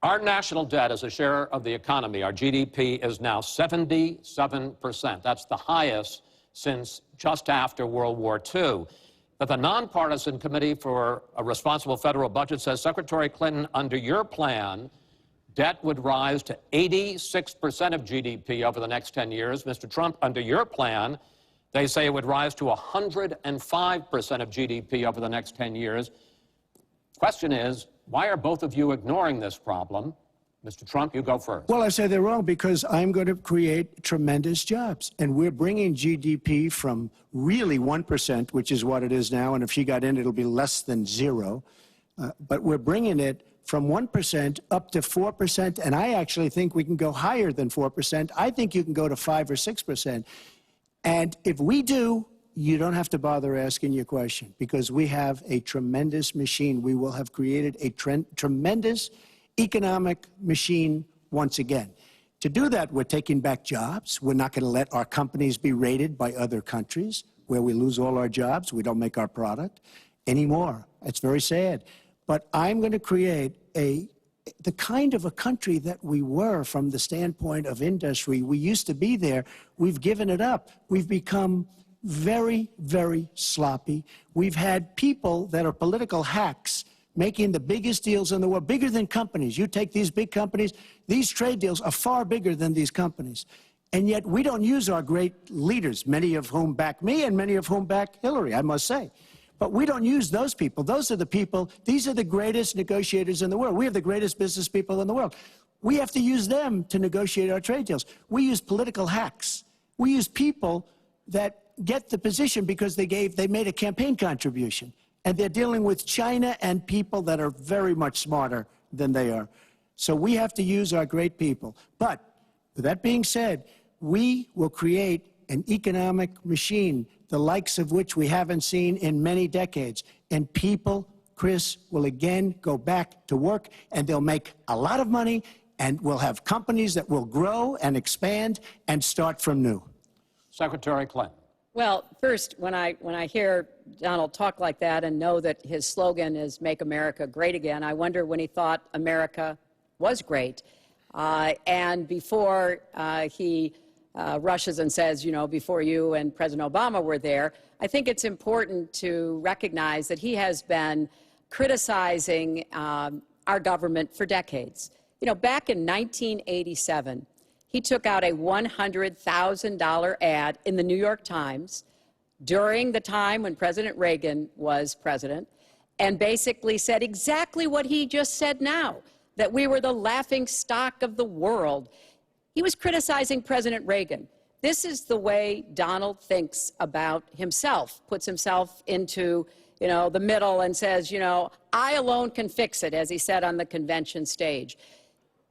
Our national debt as a share of the economy, our GDP, is now 77%. That's the highest since just after World War II. But the nonpartisan Committee for a Responsible Federal Budget says, Secretary Clinton, under your plan, debt would rise to 86% of GDP over the next 10 years. Mr. Trump, under your plan, they say it would rise to 105% of GDP over the next 10 years. Question is, why are both of you ignoring this problem? Mr. Trump, you go first. Well, I say they're wrong because I'm going to create tremendous jobs. And we're bringing GDP from really 1%, which is what it is now. And if she got in, it'll be less than 0. But we're bringing it from 1% up to 4%. And I actually think we can go higher than 4%. I think you can go to 5 or 6%. And if we do, you don't have to bother asking your question because we have a tremendous machine. We will have created a tremendous economic machine once again. To do that, we're taking back jobs. We're not going to let our companies be raided by other countries where we lose all our jobs. We don't make our product anymore. It's very sad. But I'm going to create the kind of a country that we were from the standpoint of industry. We used to be there. We've given it up. We've become very, very sloppy. We've had people that are political hacks making the biggest deals in the world, bigger than companies. You take these big companies, these trade deals are far bigger than these companies. And yet we don't use our great leaders, many of whom back me and many of whom back Hillary, I must say. But we don't use those people. Those are the people, these are the greatest negotiators in the world. We have the greatest business people in the world. We have to use them to negotiate our trade deals. We use political hacks. We use people that get the position because they made a campaign contribution. And they're dealing with China and people that are very much smarter than they are. So we have to use our great people. But with that being said, we will create an economic machine, the likes of which we haven't seen in many decades. And people, Chris, will again go back to work, and they'll make a lot of money, and we'll have companies that will grow and expand and start from new. Secretary Clinton. Well, first, when I hear Donald talk like that and know that his slogan is "Make America Great Again," I wonder when he thought America was great. And before he rushes and says, you know, before you and President Obama were there, I think it's important to recognize that he has been criticizing our government for decades. You know, back in 1987, he took out a $100,000 ad in the New York Times during the time when President Reagan was president, and basically said exactly what he just said now, that we were the laughing stock of the world. He was criticizing President Reagan. This is the way Donald thinks about himself, puts himself into, you know, the middle and says, you know, I alone can fix it, as he said on the convention stage.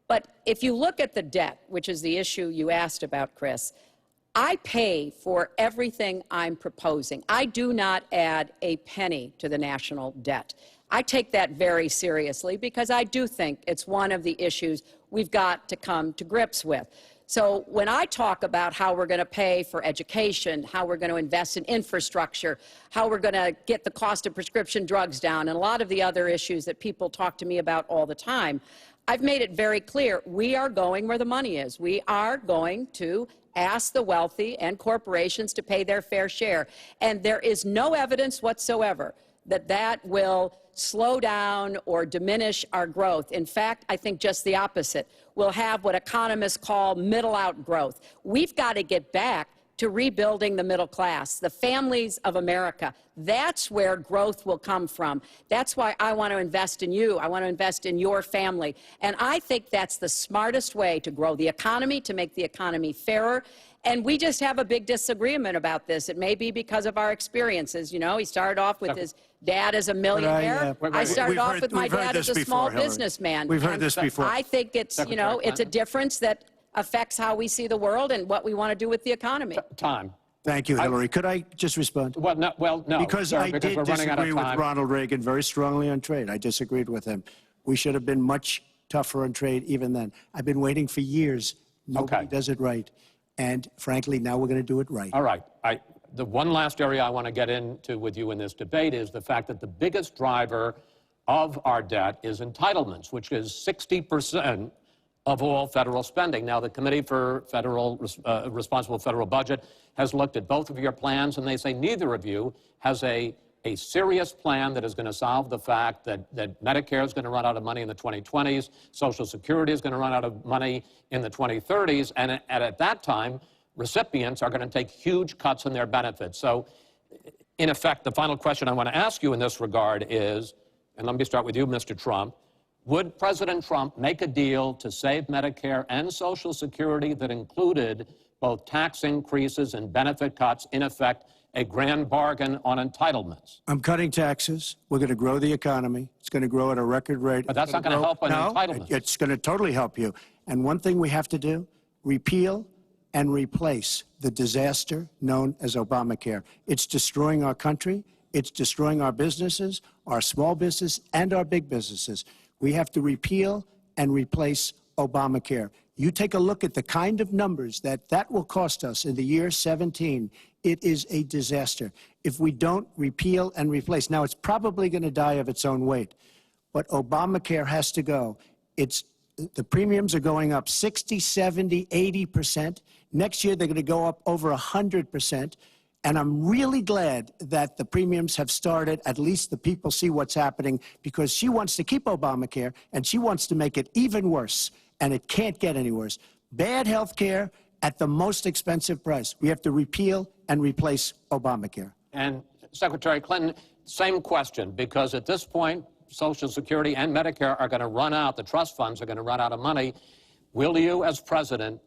But if you look at the debt, which is the issue you asked about, Chris, I pay for everything I'm proposing. I do not add a penny to the national debt. I take that very seriously because I do think it's one of the issues we've got to come to grips with. So when I talk about how we're going to pay for education, how we're going to invest in infrastructure, how we're going to get the cost of prescription drugs down, and a lot of the other issues that people talk to me about all the time, I've made it very clear we are going where the money is. We are going to ask the wealthy and corporations to pay their fair share. And there is no evidence whatsoever that that will slow down or diminish our growth. In fact, I think just the opposite. We'll have what economists call middle-out growth. We've got to get back to rebuilding the middle class, the families of America. That's where growth will come from. That's why I want to invest in you. I want to invest in your family. And I think that's the smartest way to grow the economy, to make the economy fairer. And we just have a big disagreement about this. It may be because of our experiences. You know, he started off with his dad as a millionaire. I started off with my dad as a small businessman. We've heard this before. I think it's, you know, it's a difference that affects how we see the world and what we want to do with the economy. Time. Thank you, Hillary. Could I just respond? Well, no. Because sir, I did we're running out of disagree with time. Ronald Reagan very strongly on trade. I disagreed with him. We should have been much tougher on trade even then. I've been waiting for years. Nobody does it right. And frankly, now we're going to do it right. All right. The one last area I want to get into with you in this debate is the fact that the biggest driver of our debt is entitlements, which is 60% of all federal spending. Now, the Committee for Responsible Federal Budget has looked at both of your plans, and they say neither of you has a serious plan that is going to solve the fact that Medicare is going to run out of money in the 2020s, Social Security is going to run out of money in the 2030s, and at that time, recipients are going to take huge cuts in their benefits. So, in effect, the final question I want to ask you in this regard is, and let me start with you, Mr. Trump, would President Trump make a deal to save Medicare and Social Security that included both tax increases and benefit cuts, in effect, a grand bargain on entitlements? I'm cutting taxes. We're going to grow the economy. It's going to grow at a record rate. But that's not going to help on entitlements. It's going to totally help you. And one thing we have to do, repeal and replace the disaster known as Obamacare. It's destroying our country. It's destroying our businesses, our small business, and our big businesses. We have to repeal and replace Obamacare. You take a look at the kind of numbers that will cost us in the year 17. It is a disaster if we don't repeal and replace. Now, it's probably going to die of its own weight, but Obamacare has to go. The premiums are going up 60, 70, 80%. Next year, they're going to go up over 100%. And I'm really glad that the premiums have started. At least the people see what's happening, because she wants to keep Obamacare and she wants to make it even worse. And it can't get any worse. Bad health care at the most expensive price. We have to repeal and replace Obamacare. And Secretary Clinton, same question, because at this point, Social Security and Medicare are going to run out. The trust funds are going to run out of money. Will you, as president,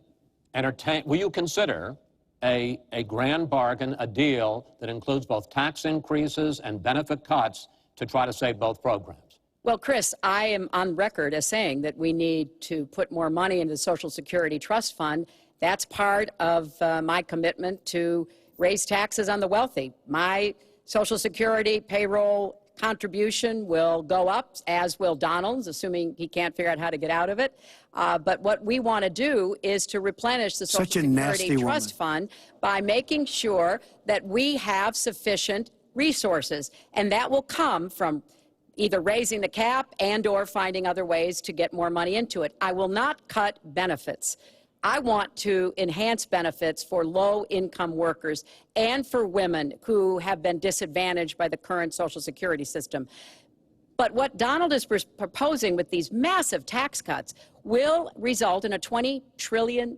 will you consider a grand bargain, a deal that includes both tax increases and benefit cuts to try to save both programs? Well, Chris, I am on record as saying that we need to put more money into the Social Security Trust Fund. That's part of my commitment to raise taxes on the wealthy. My Social Security payroll contribution will go up, as will Donald's, assuming he can't figure out how to get out of it. But what we want to do is to replenish the Social Security Trust Fund by making sure that we have sufficient resources. And that will come from either raising the cap and or finding other ways to get more money into it. I will not cut benefits. I want to enhance benefits for low-income workers and for women who have been disadvantaged by the current Social Security system. But what Donald is proposing with these massive tax cuts will result in a $20 trillion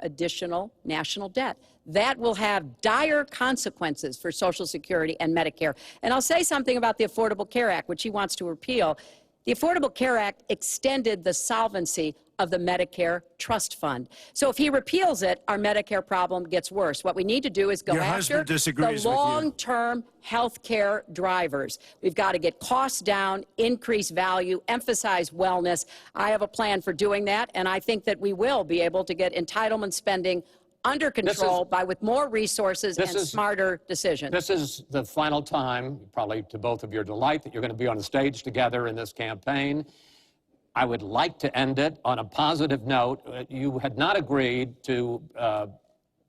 additional national debt. That will have dire consequences for Social Security and Medicare. And I'll say something about the Affordable Care Act, which he wants to repeal. The Affordable Care Act extended the solvency of the Medicare Trust Fund. So if he repeals it, our Medicare problem gets worse. What we need to do is go after the long-term health care drivers. We've got to get costs down, increase value, emphasize wellness. I have a plan for doing that, and I think that we will be able to get entitlement spending under control with more resources and smarter decisions. This is the final time, probably to both of your delight, that you're going to be on the stage together in this campaign. I would like to end it on a positive note. You had not agreed to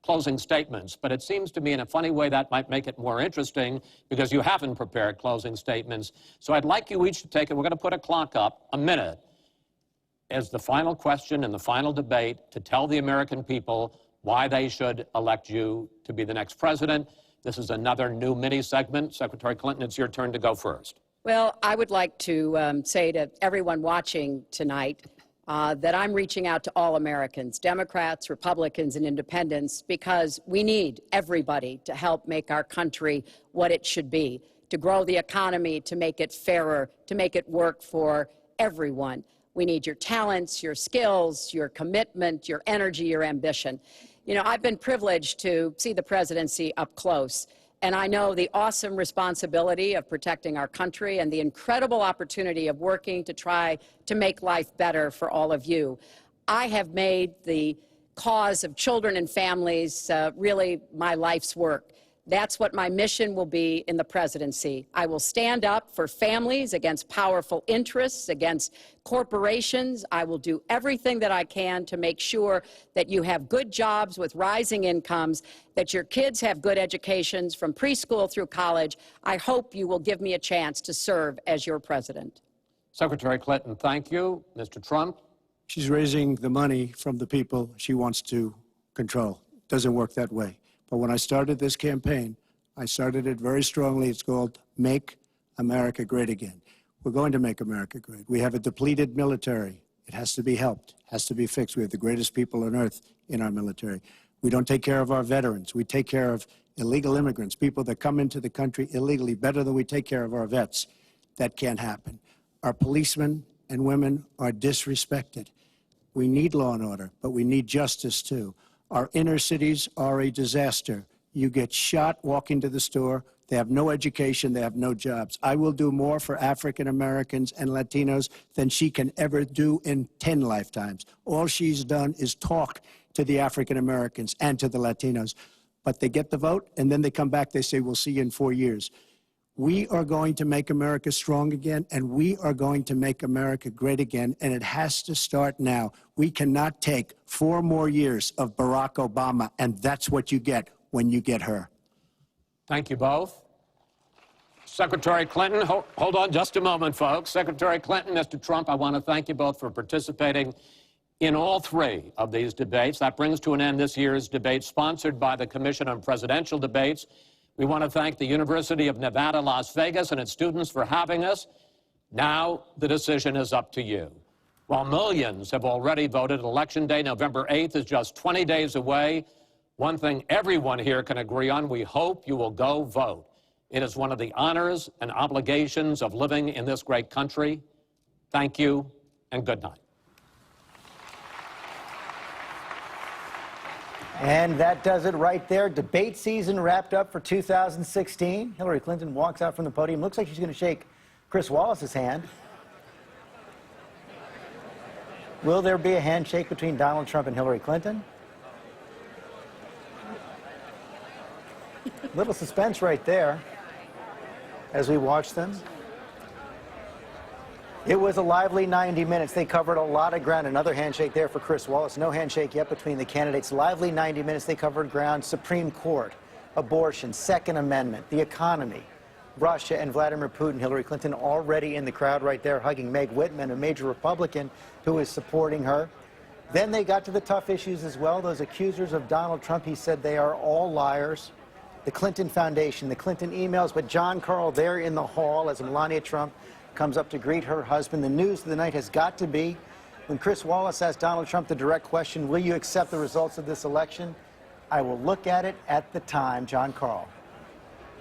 closing statements, but it seems to me in a funny way that might make it more interesting because you haven't prepared closing statements. So I'd like you each to take it. We're going to put a clock up, a minute, as the final question in the final debate to tell the American people why they should elect you to be the next president. This is another new mini segment. Secretary Clinton, it's your turn to go first. Well, I would like to say to everyone watching tonight that I'm reaching out to all Americans, Democrats, Republicans, and independents, because we need everybody to help make our country what it should be, to grow the economy, to make it fairer, to make it work for everyone. We need your talents, your skills, your commitment, your energy, your ambition. You know, I've been privileged to see the presidency up close, and I know the awesome responsibility of protecting our country and the incredible opportunity of working to try to make life better for all of you. I have made the cause of children and families really my life's work. That's what my mission will be in the presidency. I will stand up for families against powerful interests, against corporations. I will do everything that I can to make sure that you have good jobs with rising incomes, that your kids have good educations from preschool through college. I hope you will give me a chance to serve as your president. Secretary Clinton, thank you. Mr. Trump? She's raising the money from the people she wants to control. Doesn't work that way. But when I started this campaign, I started it very strongly. It's called Make America Great Again. We're going to make America great. We have a depleted military. It has to be helped, has to be fixed. We have the greatest people on earth in our military. We don't take care of our veterans. We take care of illegal immigrants, people that come into the country illegally, better than we take care of our vets. That can't happen. Our policemen and women are disrespected. We need law and order, but we need justice too. Our inner cities are a disaster. You get shot walking to the store. They have no education. They have no jobs. I will do more for African Americans and Latinos than she can ever do in 10 lifetimes. All she's done is talk to the African Americans and to the Latinos. But they get the vote, and then they come back. They say, we'll see you in 4 years. We are going to make America strong again, and we are going to make America great again, and it has to start now. We cannot take 4 more years of Barack Obama, and that's what you get when you get her. Thank you both. Secretary Clinton, hold on just a moment, folks. Secretary Clinton, Mr. Trump, I want to thank you both for participating in all 3 of these debates. That brings to an end this year's debate sponsored by the Commission on Presidential Debates. We want to thank the University of Nevada, Las Vegas, and its students for having us. Now the decision is up to you. While millions have already voted, Election Day, November 8th, is just 20 days away. One thing everyone here can agree on: we hope you will go vote. It is one of the honors and obligations of living in this great country. Thank you, and good night. And that does it right there. Debate season wrapped up for 2016. Hillary Clinton walks out from the podium. Looks like she's going to shake Chris Wallace's hand. Will there be a handshake between Donald Trump and Hillary Clinton? Little suspense right there as we watch them. It was a lively 90 minutes. They covered a lot of ground. Another handshake there for Chris Wallace. No handshake yet between the candidates. Lively 90 minutes. They covered ground. Supreme Court, abortion, Second Amendment, the economy, Russia, and Vladimir Putin. Hillary Clinton already in the crowd right there, hugging Meg Whitman, a major Republican who is supporting her. Then they got to the tough issues as well. Those accusers of Donald Trump, he said they are all liars. The Clinton Foundation, the Clinton emails, but John Carl there in the hall as Melania Trump comes up to greet her husband. The news of the night has got to be when Chris Wallace asked Donald Trump the direct question, will you accept the results of this election? I will look at it at the time. John Carl.